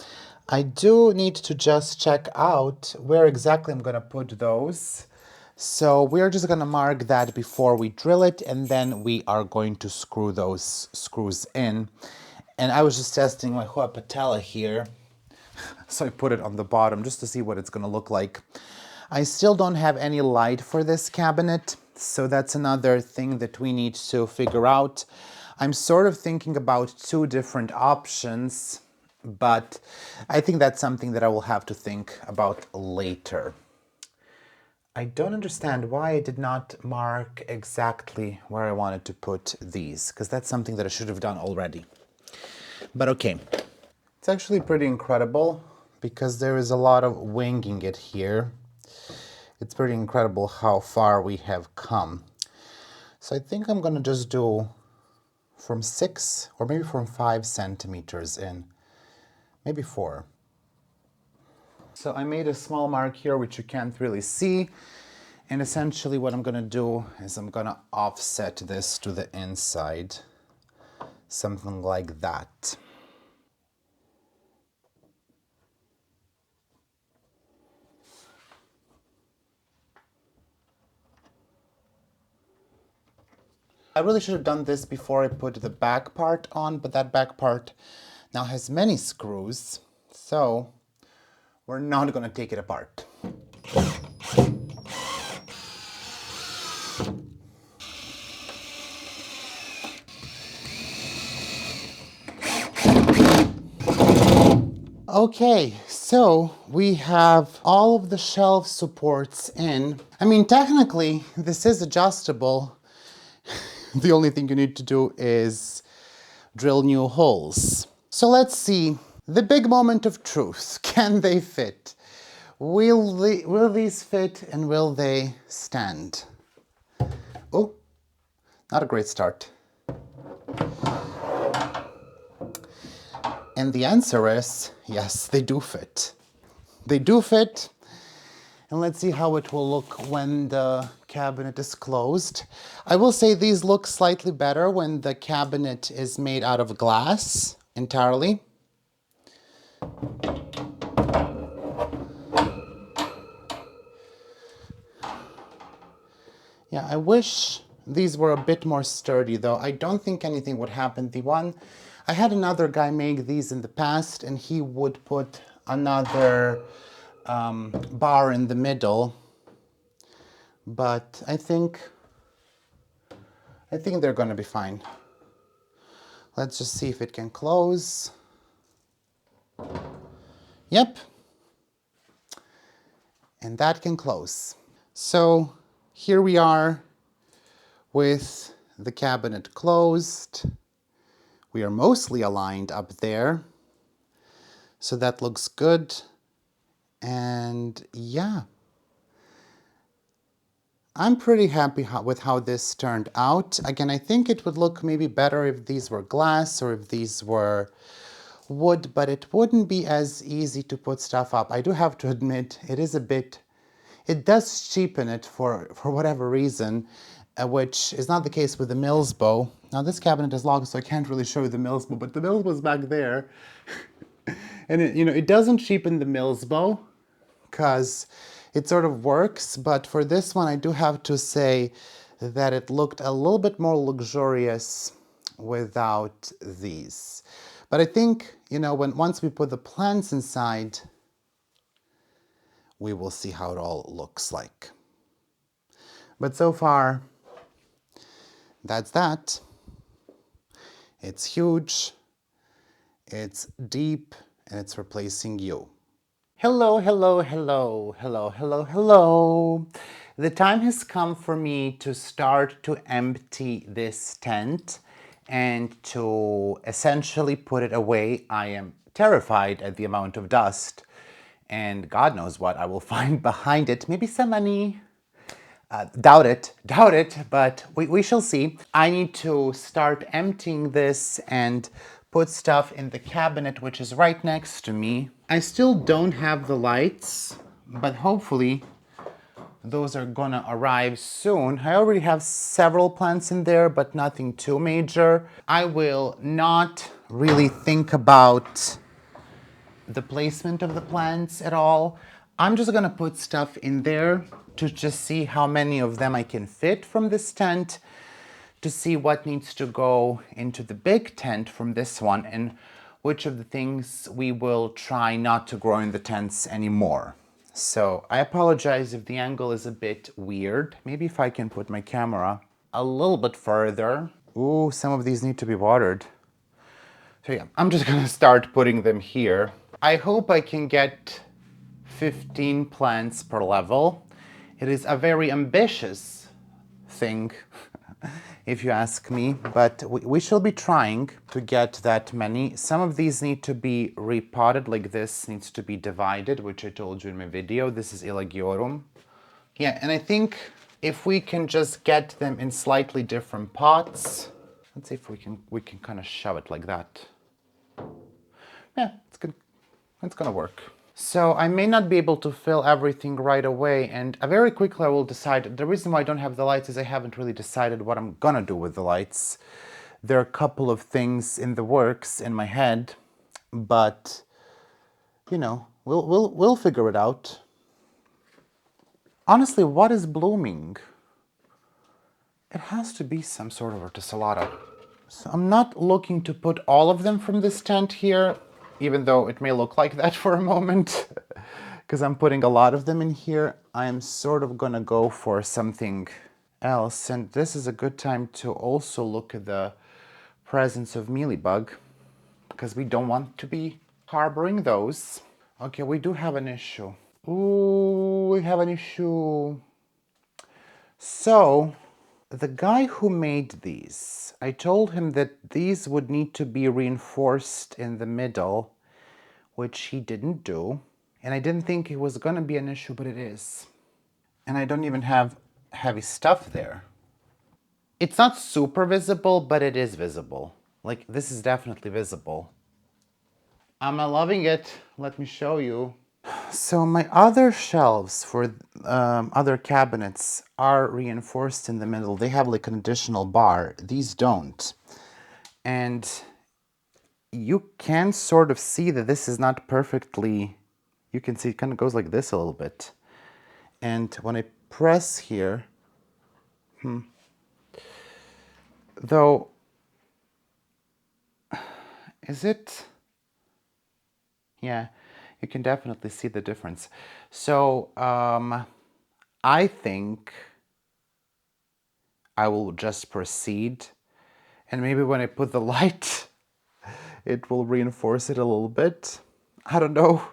I do need to just check out where exactly I'm gonna put those. So we're just gonna mark that before we drill it, and then we are going to screw those screws in. And I was just testing my Hua patella here, so I put it on the bottom just to see what it's gonna look like. I still don't have any light for this cabinet, so that's another thing that we need to figure out. I'm sort of thinking about two different options, but I think that's something that I will have to think about later. I don't understand why I did not mark exactly where I wanted to put these, because that's something that I should have done already. But okay. It's actually pretty incredible because there is a lot of winging it here. It's pretty incredible how far we have come. So I think I'm gonna just do from 6 or maybe from 5 centimeters in, maybe 4. So I made a small mark here, which you can't really see. And essentially what I'm gonna do is I'm gonna offset this to the inside, something like that. I really should have done this before I put the back part on, but that back part now has many screws, so we're not going to take it apart. Okay, so we have all of the shelf supports in. I mean, technically, this is adjustable. The only thing you need to do is drill new holes. So let's see. The big moment of truth. Can they fit? Will these fit, and will they stand? Oh, not a great start. And the answer is, yes, they do fit. They do fit. And let's see how it will look when the cabinet is closed. I will say these look slightly better when the cabinet is made out of glass entirely. Yeah, I wish these were a bit more sturdy though. I don't think anything would happen. I had another guy make these in the past, and he would put another bar in the middle, but I think they're gonna be fine. Let's just see if it can close. Yep, and that can close. So here we are with the cabinet closed. We are mostly aligned up there, so that looks good. And yeah, I'm pretty happy with how this turned out. Again, I think it would look maybe better if these were glass or if these were wood, but it wouldn't be as easy to put stuff up. I do have to admit, it does cheapen it for whatever reason, which is not the case with the Mills bow. Now this cabinet is locked, so I can't really show you the Mills bow, but the Mills bow's back there. And it doesn't cheapen the Mills bow, because it sort of works, but for this one I do have to say that it looked a little bit more luxurious without these. But I think, once we put the plants inside, we will see how it all looks like. But so far, that's that. It's huge, it's deep, and it's replacing you. Hello, hello, hello, hello, hello, hello. The time has come for me to start to empty this tent and to essentially put it away. I am terrified at the amount of dust, and God knows what I will find behind it. Maybe some money. Doubt it, but we shall see. I need to start emptying this and put stuff in the cabinet, which is right next to me. I still don't have the lights, but hopefully those are gonna arrive soon. I already have several plants in there, but nothing too major. I will not really think about the placement of the plants at all. I'm just gonna put stuff in there to just see how many of them I can fit from this tent, to see what needs to go into the big tent from this one, and which of the things we will try not to grow in the tents anymore. So I apologize if the angle is a bit weird. Maybe if I can put my camera a little bit further. Ooh, some of these need to be watered. So yeah, I'm just gonna start putting them here. I hope I can get 15 plants per level. It is a very ambitious thing, if you ask me, but we shall be trying to get that many. Some of these need to be repotted, like this needs to be divided, which I told you in my video. This is Elagiorum. Yeah, and I think if we can just get them in slightly different pots, let's see if we can kind of shove it like that. Yeah, it's good. It's gonna work. So I may not be able to fill everything right away, and very quickly I will decide. The reason why I don't have the lights is I haven't really decided what I'm gonna do with the lights. There are a couple of things in the works in my head, but we'll figure it out. Honestly, what is blooming? It has to be some sort of verticillata. So I'm not looking to put all of them from this tent here, even though it may look like that for a moment, because I'm putting a lot of them in here. I am sort of gonna go for something else, and this is a good time to also look at the presence of mealybug, because we don't want to be harboring those. Okay, we do have an issue. Ooh, we have an issue. So, the guy who made these, I told him that these would need to be reinforced in the middle, which he didn't do. And I didn't think it was gonna be an issue, but it is. And I don't even have heavy stuff there. It's not super visible, but it is visible. Like, this is definitely visible. I'm not loving it. Let me show you. So my other shelves for other cabinets are reinforced in the middle. They have like an additional bar. These don't. And you can sort of see that this is not perfectly, you can see it kind of goes like this a little bit. And when I press here, though, is it? Yeah, you can definitely see the difference. So I think I will just proceed, and maybe when I put the light, it will reinforce it a little bit. I don't know.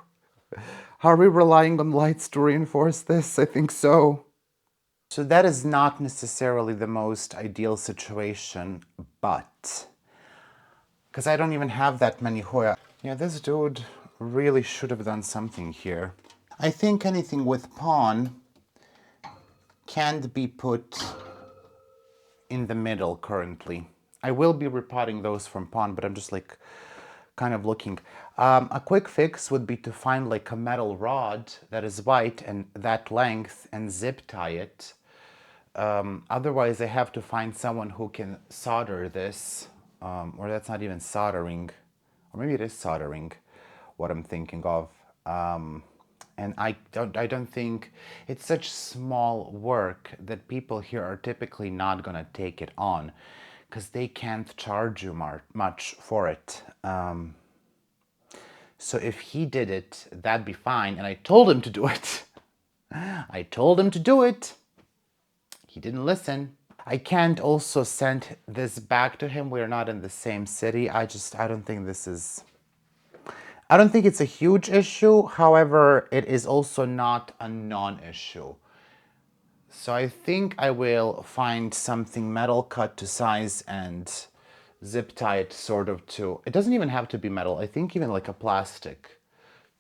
Are we relying on lights to reinforce this? I think so. So that is not necessarily the most ideal situation, but because I don't even have that many Hoya. Yeah, this dude really should have done something here. I think anything with pawn can't be put in the middle currently. I will be repotting those from pawn, but I'm just like kind of looking. A quick fix would be to find like a metal rod that is white and that length and zip tie it. Otherwise, I have to find someone who can solder this, or that's not even soldering, or maybe it is soldering, what I'm thinking of. And I don't think it's such small work that people here are typically not gonna take it on, because they can't charge you much for it. So if he did it, that'd be fine. And I told him to do it. I told him to do it. He didn't listen. I can't also send this back to him. We're not in the same city. I don't think this is... I don't think it's a huge issue. However, it is also not a non-issue. So I think I will find something metal cut to size and zip tie it sort of to... It doesn't even have to be metal. I think even like a plastic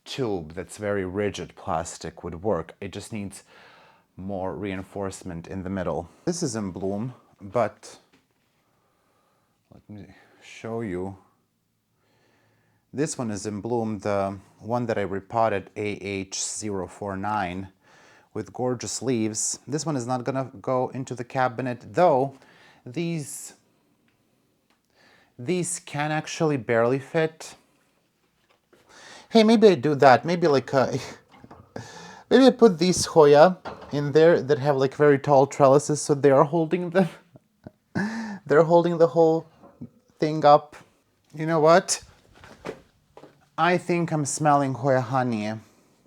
tube that's very rigid plastic would work. It just needs more reinforcement in the middle. This is in bloom, but let me show you. This one is in bloom, the one that I repotted, AH049, with gorgeous leaves. This one is not gonna go into the cabinet, though these can actually barely fit. Hey, maybe I do that. Maybe like maybe I put these Hoya in there that have like very tall trellises, so they are holding them. They're holding the whole thing up. You know what? I think I'm smelling Hoya honey.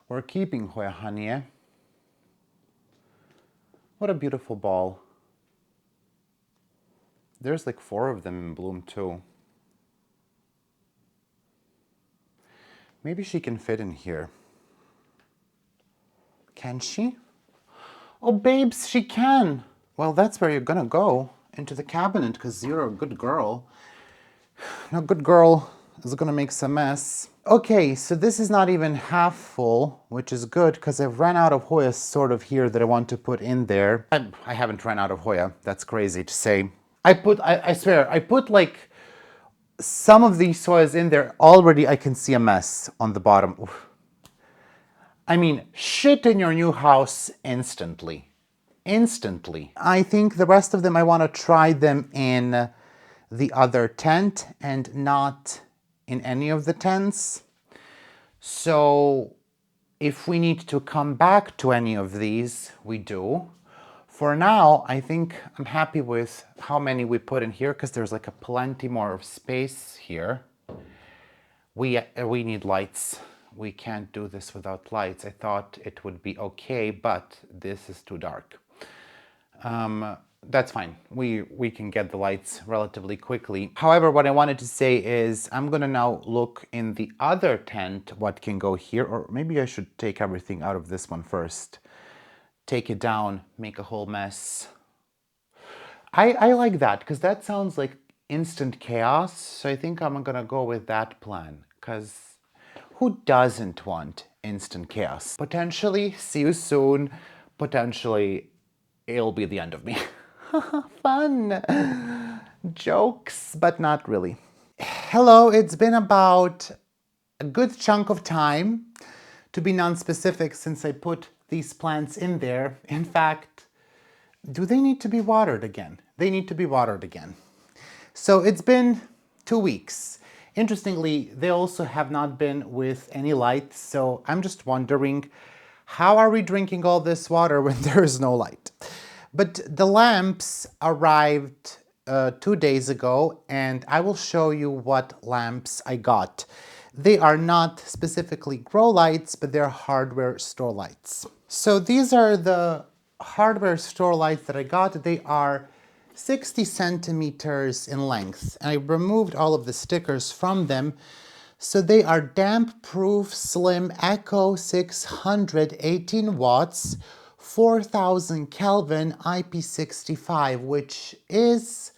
We're keeping Hoya honey. What a beautiful ball. There's like 4 of them in bloom too. Maybe she can fit in here. Can she? Oh, babes, she can. Well, that's where you're gonna go, into the cabinet, because you're a good girl. No good girl is gonna make some mess. Okay, so this is not even half full, which is good, because I've ran out of Hoya sort of here that I want to put in there. I haven't run out of Hoya. That's crazy to say. I swear, I put like some of these Hoyas in there. Already I can see a mess on the bottom. Oof. I mean, shit in your new house instantly. Instantly. I think the rest of them, I want to try them in the other tent and not in any of the tents. So if we need to come back to any of these, we do. For now, I think I'm happy with how many we put in here, because there's like a plenty more of space here. We need lights. We can't do this without lights. I thought it would be okay, but this is too dark. That's fine. We can get the lights relatively quickly. However, what I wanted to say is I'm gonna now look in the other tent what can go here, or maybe I should take everything out of this one first. Take it down, make a whole mess. I like that, because that sounds like instant chaos, so I think I'm gonna go with that plan, because who doesn't want instant chaos? Potentially, see you soon. Potentially, it'll be the end of me. Fun! Jokes, but not really. Hello, it's been about a good chunk of time, to be non-specific, since I put these plants in there. In fact, do they need to be watered again? They need to be watered again. So it's been 2 weeks. Interestingly, they also have not been with any light, so I'm just wondering, how are we drinking all this water when there is no light? But the lamps arrived 2 days ago, and I will show you what lamps I got. They are not specifically grow lights, but they're hardware store lights. So these are the hardware store lights that I got. They are 60 centimeters in length. And I removed all of the stickers from them So they are damp proof slim Eco 600 18 watts 4000 Kelvin IP65, which is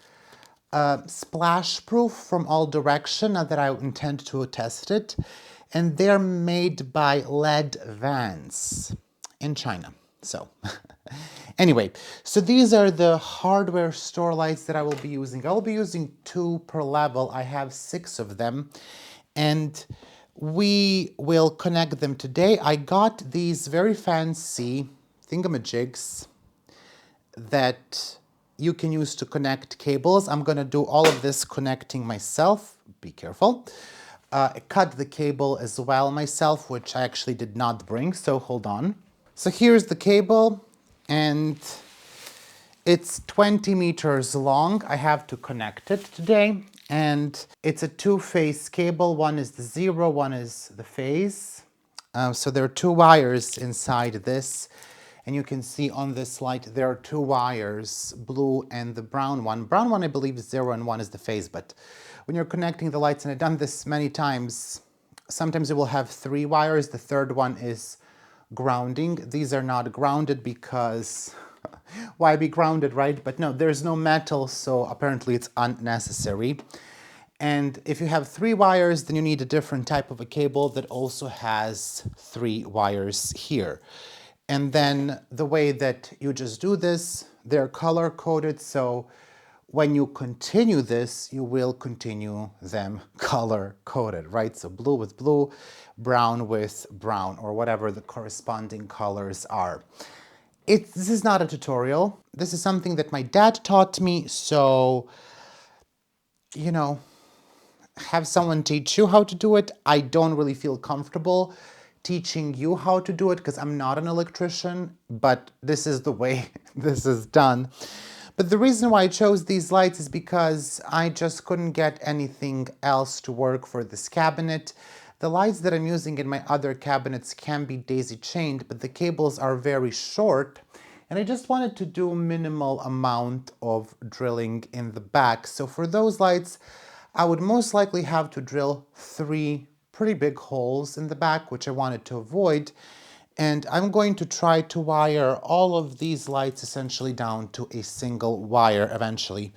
splash proof from all direction, not that I intend to test it. And they're made by LED Vans in China. So anyway, so these are the hardware store lights that I will be using. I will be using 2 per level. I have 6 of them, and we will connect them today. I got these very fancy thingamajigs that you can use to connect cables. I'm gonna do all of this connecting myself. Be careful. I cut the cable as well myself, which I actually did not bring, so hold on. So here's the cable, and it's 20 meters long. I have to connect it today, and it's a 2-phase cable. One is the 0, one is the phase. So there are 2 wires inside this, and you can see on this light there are 2 wires, blue and the brown one. Brown one I believe is 0 and 1 is the phase, but when you're connecting the lights, and I've done this many times, sometimes you will have 3 wires. The third one is grounding. These are not grounded because why be grounded, right? But no, there's no metal, so apparently it's unnecessary. And if you have 3 wires, then you need a different type of a cable that also has 3 wires here. And then the way that you just do this, they're color coded, so when you continue this, you will continue them color coded, right? So blue with blue, brown with brown, or whatever the corresponding colors are. This is not a tutorial. This is something that my dad taught me, so, you know, have someone teach you how to do it. I don't really feel comfortable teaching you how to do it because I'm not an electrician, but this is the way this is done. But the reason why I chose these lights is because I just couldn't get anything else to work for this cabinet. The lights that I'm using in my other cabinets can be daisy chained, but the cables are very short, and I just wanted to do minimal amount of drilling in the back. So for those lights, I would most likely have to drill 3 pretty big holes in the back, which I wanted to avoid. And I'm going to try to wire all of these lights essentially down to a single wire eventually.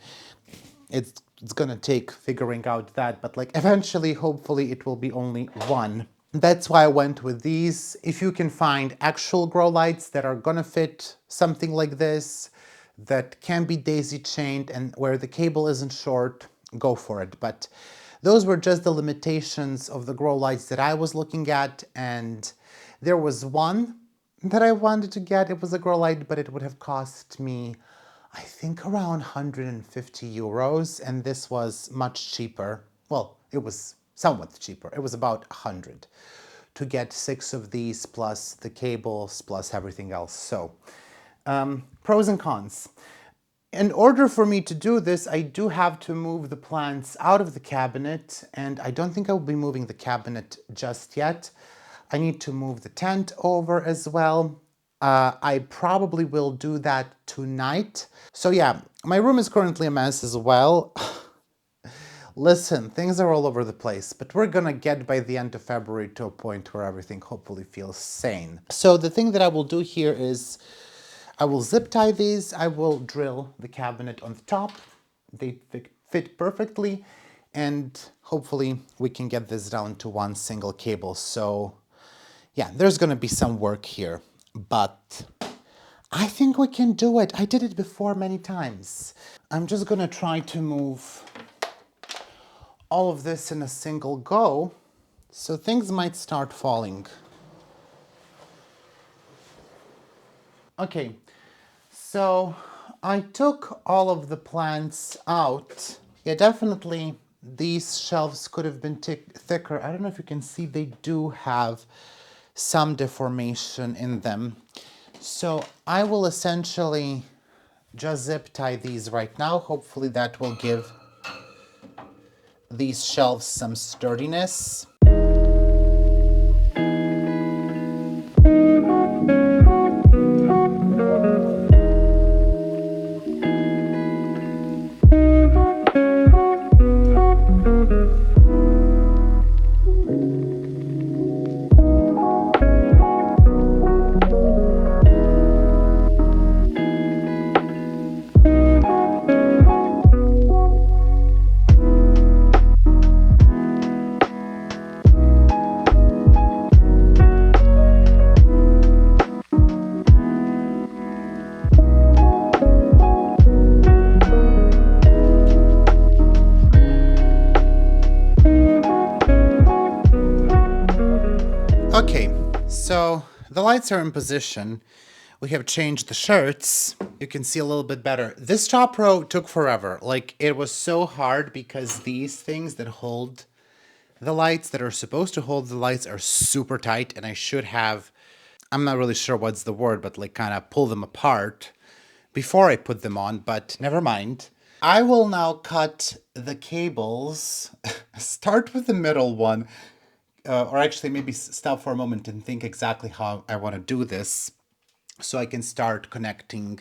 It's gonna take figuring out that, but like eventually, hopefully it will be only 1. That's why I went with these. If you can find actual grow lights that are gonna fit something like this, that can be daisy chained and where the cable isn't short, go for it. But those were just the limitations of the grow lights that I was looking at, and there was one that I wanted to get. It was a grow light, but it would have cost me, I think, around 150 euros, and this was much cheaper. Well, it was somewhat cheaper. It was about 100 to get 6 of these, plus the cables, plus everything else. So, pros and cons. In order for me to do this, I do have to move the plants out of the cabinet, and I don't think I will be moving the cabinet just yet. I need to move the tent over as well. I probably will do that tonight. So yeah, my room is currently a mess as well. Listen, things are all over the place, but we're gonna get by the end of February to a point where everything hopefully feels sane. So the thing that I will do here is I will zip tie these. I will drill the cabinet on the top. They fit perfectly, and hopefully we can get this down to 1 single cable. So yeah, there's gonna be some work here, but I think we can do it. I did it before many times. I'm just gonna try to move all of this in a single go, so things might start falling. Okay, so I took all of the plants out. Yeah, definitely these shelves could have been thicker. I don't know if you can see, they do have some deformation in them. So I will essentially just zip tie these right now. Hopefully that will give these shelves some sturdiness. lights are in position. We have changed the shirts. You can see a little bit better. This top row took forever. Like, it was so hard because these things that hold the lights, that are supposed to hold the lights, are super tight, and I should have, I'm not really sure what's the word, but like kind of pull them apart before I put them on, but never mind. I will now cut the cables. Start with the middle one, or actually maybe stop for a moment and think exactly how I want to do this so I can start connecting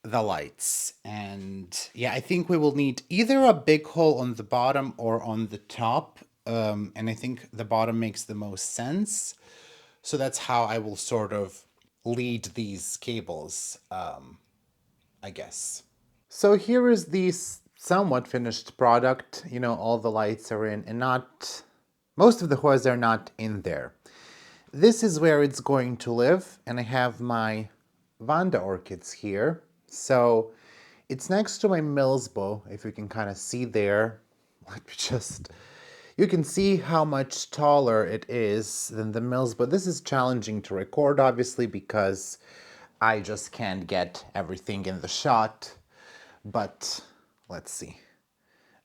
the lights. And yeah, I think we will need either a big hole on the bottom or on the top. And I think the bottom makes the most sense. So that's how I will sort of lead these cables, I guess. So here is the somewhat finished product. You know, all the lights are in, and not, most of the hose are not in there. This is where it's going to live, and I have my Vanda orchids here. So it's next to my Millsbow, if you can kind of see there. Let me just, you can see how much taller it is than the Millsbow. This is challenging to record, obviously, because I just can't get everything in the shot. But let's see.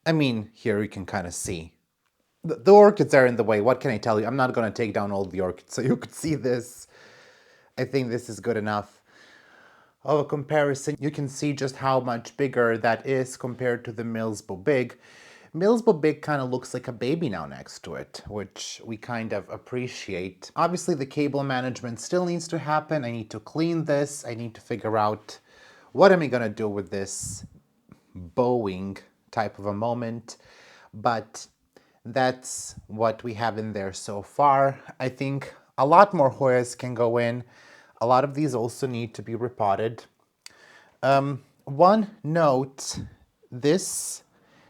I mean, here you can kind of see. The orchids are in the way. What can I tell you? I'm not going to take down all the orchids so you could see this. I think this is good enough of a comparison. You can see just how much bigger that is compared to the Millsbow Big. Millsbow Big kind of looks like a baby now next to it, which we kind of appreciate. Obviously, the cable management still needs to happen. I need to clean this. I need to figure out what am I going to do with this bowing type of a moment. But that's what we have in there so far. I think a lot more Hoyas can go in. A lot of these also need to be repotted. One note, this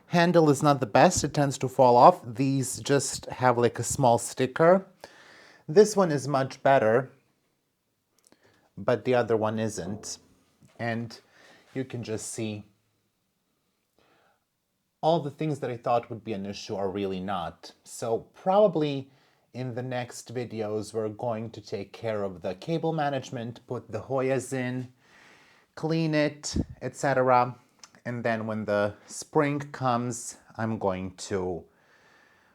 handle is not the best. It tends to fall off. These just have like a small sticker. This one is much better, but the other one isn't. And you can just see all the things that I thought would be an issue are really not. So probably in the next videos, we're going to take care of the cable management, put the Hoyas in, clean it, etc. And then when the spring comes, I'm going to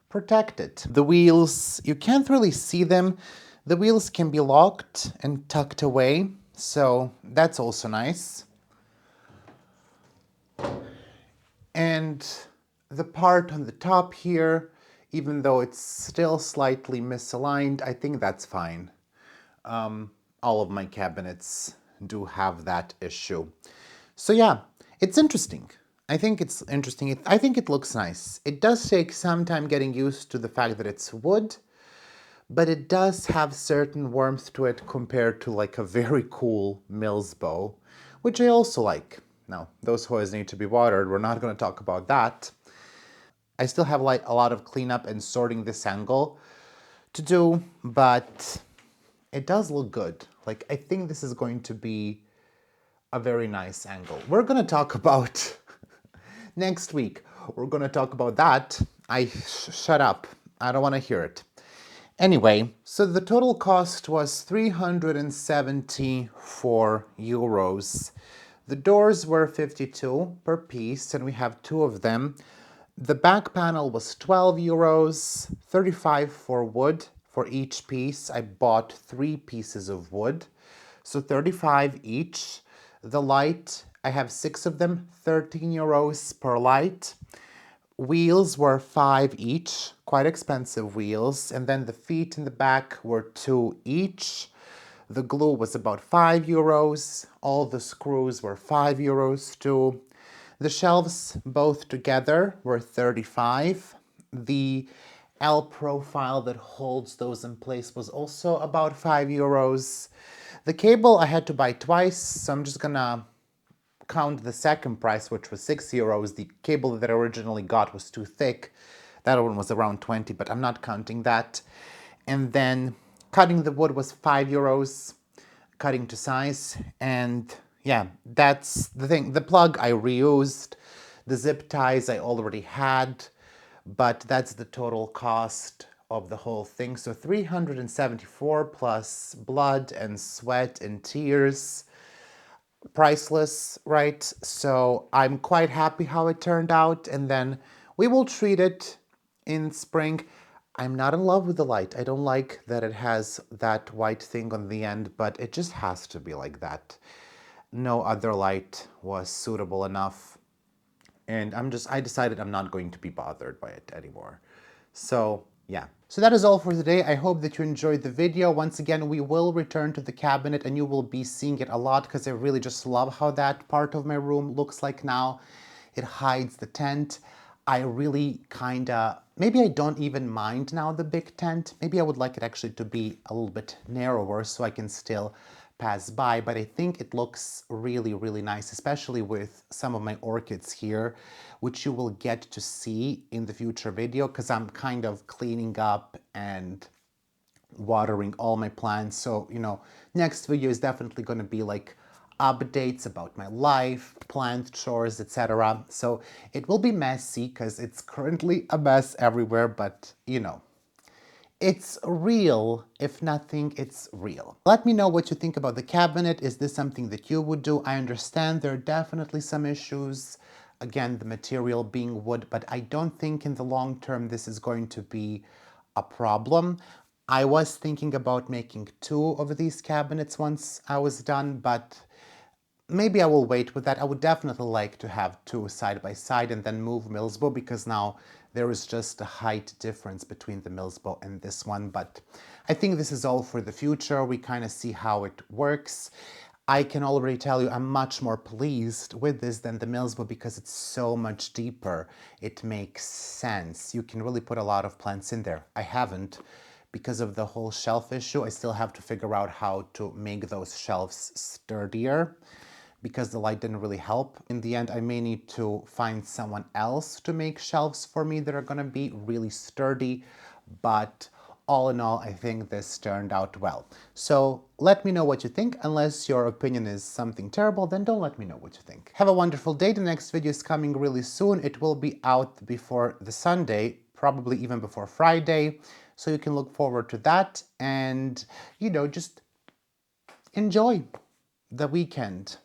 protect it. The wheels, you can't really see them. The wheels can be locked and tucked away, so that's also nice. And the part on the top here, even though it's still slightly misaligned, I think that's fine. All of my cabinets do have that issue. So yeah, it's interesting. I think it's interesting. I think it looks nice. It does take some time getting used to the fact that it's wood, but it does have certain warmth to it compared to like a very cool Millsbow, which I also like. Now, those Hoyas need to be watered. We're not going to talk about that. I still have like a lot of cleanup and sorting this angle to do, but it does look good. Like, I think this is going to be a very nice angle. We're going to talk about next week. We're going to talk about that. Shut up. I don't want to hear it. Anyway, so the total cost was 374 euros. The doors were 52 per piece, and we have two of them. The back panel was 12 euros, 35 for wood for each piece. I bought 3 pieces of wood, so 35 each. The light, I have 6 of them, 13 euros per light. Wheels were 5 each, quite expensive wheels, and then the feet in the back were 2 each. The glue was about 5 euros. All the screws were 5 euros too. The shelves, both together, were 35. The L profile that holds those in place was also about 5 euros. The cable I had to buy twice, so I'm just gonna count the second price, which was 6 euros. The cable that I originally got was too thick. That one was around 20, but I'm not counting that. And then cutting the wood was 5 euros, cutting to size. And yeah, that's the thing. The plug I reused. The zip ties I already had, but that's the total cost of the whole thing. So 374 plus blood and sweat and tears. Priceless, right? So I'm quite happy how it turned out, and then we will treat it in spring. I'm not in love with the light. I don't like that it has that white thing on the end, but it just has to be like that. No other light was suitable enough, and I decided I'm not going to be bothered by it anymore. So yeah. So that is all for today. I hope that you enjoyed the video. Once again, we will return to the cabinet and you will be seeing it a lot because I really just love how that part of my room looks like now. It hides the tent. I really maybe I don't even mind now the big tent. Maybe I would like it actually to be a little bit narrower so I can still pass by, but I think it looks really, really nice, especially with some of my orchids here, which you will get to see in the future video because I'm kind of cleaning up and watering all my plants. So, next video is definitely going to be like updates about my life, plant chores, etc. So it will be messy because it's currently a mess everywhere, but it's real. If nothing, it's real. Let me know what you think about the cabinet. Is this something that you would do? I understand there are definitely some issues. Again, the material being wood, but I don't think in the long term this is going to be a problem. I was thinking about making 2 of these cabinets once I was done, but maybe I will wait with that. I would definitely like to have 2 side by side and then move Millsbo because now there is just a height difference between the Millsbo and this one. But I think this is all for the future. We kind of see how it works. I can already tell you I'm much more pleased with this than the Millsbo because it's so much deeper. It makes sense. You can really put a lot of plants in there. I haven't because of the whole shelf issue. I still have to figure out how to make those shelves sturdier, because the light didn't really help. In the end, I may need to find someone else to make shelves for me that are gonna be really sturdy, but all in all, I think this turned out well. So let me know what you think. Unless your opinion is something terrible, then don't let me know what you think. Have a wonderful day. The next video is coming really soon. It will be out before the Sunday, probably even before Friday. So you can look forward to that and, just enjoy the weekend.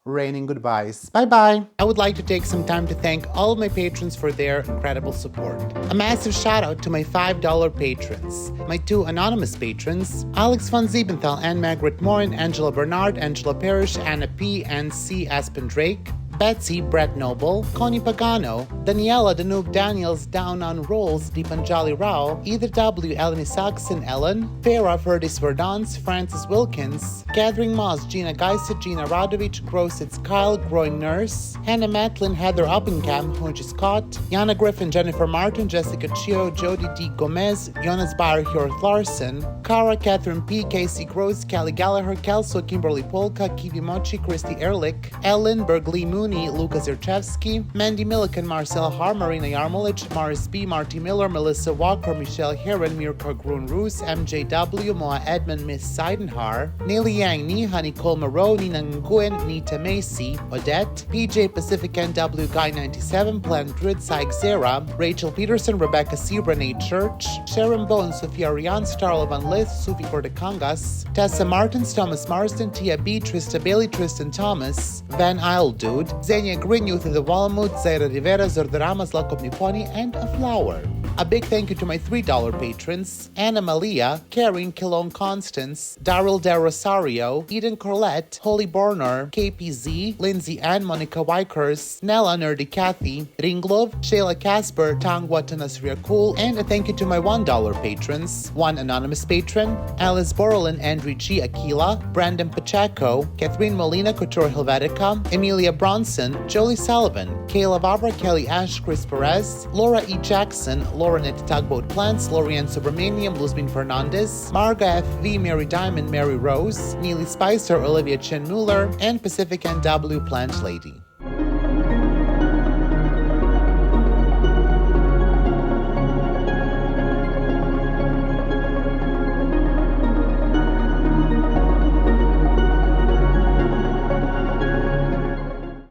Raining goodbyes. Bye-bye. I would like to take some time to thank all of my patrons for their incredible support. A massive shout out to my $5 patrons. My 2 anonymous patrons, Alex von Siebenthal, Anne Margaret Morin, Angela Bernard, Angela Parrish, Anna P, and C. Aspen Drake, Betsy, Brett Noble, Connie Pagano, Daniela, Danube Daniels, Down on Rolls, Deepanjali Rao, Either W, Eleni Saxon, Ellen, Farah, Ferdis Verdance, Francis Wilkins, Gathering Moss, Gina Geisa, Gina Radovic, Grositz Kyle, Growing Nurse, Hannah Matlin, Heather Uppingham, Hunji Scott, Yana Griffin, Jennifer Martin, Jessica Chio, Jody D. Gomez, Jonas Bayer, Hjort Larson, Cara, Catherine P, Casey Gross, Kelly Gallagher, Kelso, Kimberly Polka, Kiwi Mochi, Christy Ehrlich, Ellen, Berglee Mooney, Lucas Zerchevsky, Mandy Milliken, Marcel Har, Marina Yarmolich, Morris B, Marty Miller, Melissa Walker, Michelle Heron, Mirka Grun-Roos, MJW, Moa Edmund, Miss Seidenhar, Neely Yang, Niha, Nicole Moreau, Nina Nguyen, Nita Macy, Odette, PJ Pacific NW, Guy 97, Plant Grid, Syke Zera, Rachel Peterson, Rebecca C, Renee Church, Sharon Bone, Sophia Rian, Starla Van Lith, Sufi Gordekangas, Tessa Martins, Thomas Marsden, Tia B, Trista Bailey, Tristan Thomas, Van Isle Dude, Xenia Green, Youth of the Walmut, Zaira Rivera, Zordarama, Zlatko Niponi, and a flower. A big thank you to my $3 patrons, Anna Malia, Karen Kilon Constance, Daryl De Rosario, Eden Corlett, Holly Borner, KPZ, Lindsay Ann, Monica Wykers, Nella Nerdy Kathy, Ringlov, Shayla Casper, Tangwa Tanasria Cool, and a thank you to my $1 patrons, 1 anonymous patron, Alice Borlin, Andrew G. Aquila, Brandon Pacheco, Catherine Molina, Couture Helvetica, Emilia Bronson, Jolie Sullivan, Kayla Vavra, Kelly Ash, Chris Perez, Laura E. Jackson, Lauren at Tugboat Plants, Lorianne Subramaniam, Luzmin Fernandez, Marga FV, Mary Diamond, Mary Rose, Neely Spicer, Olivia Chen Mueller, and Pacific NW Plant Lady.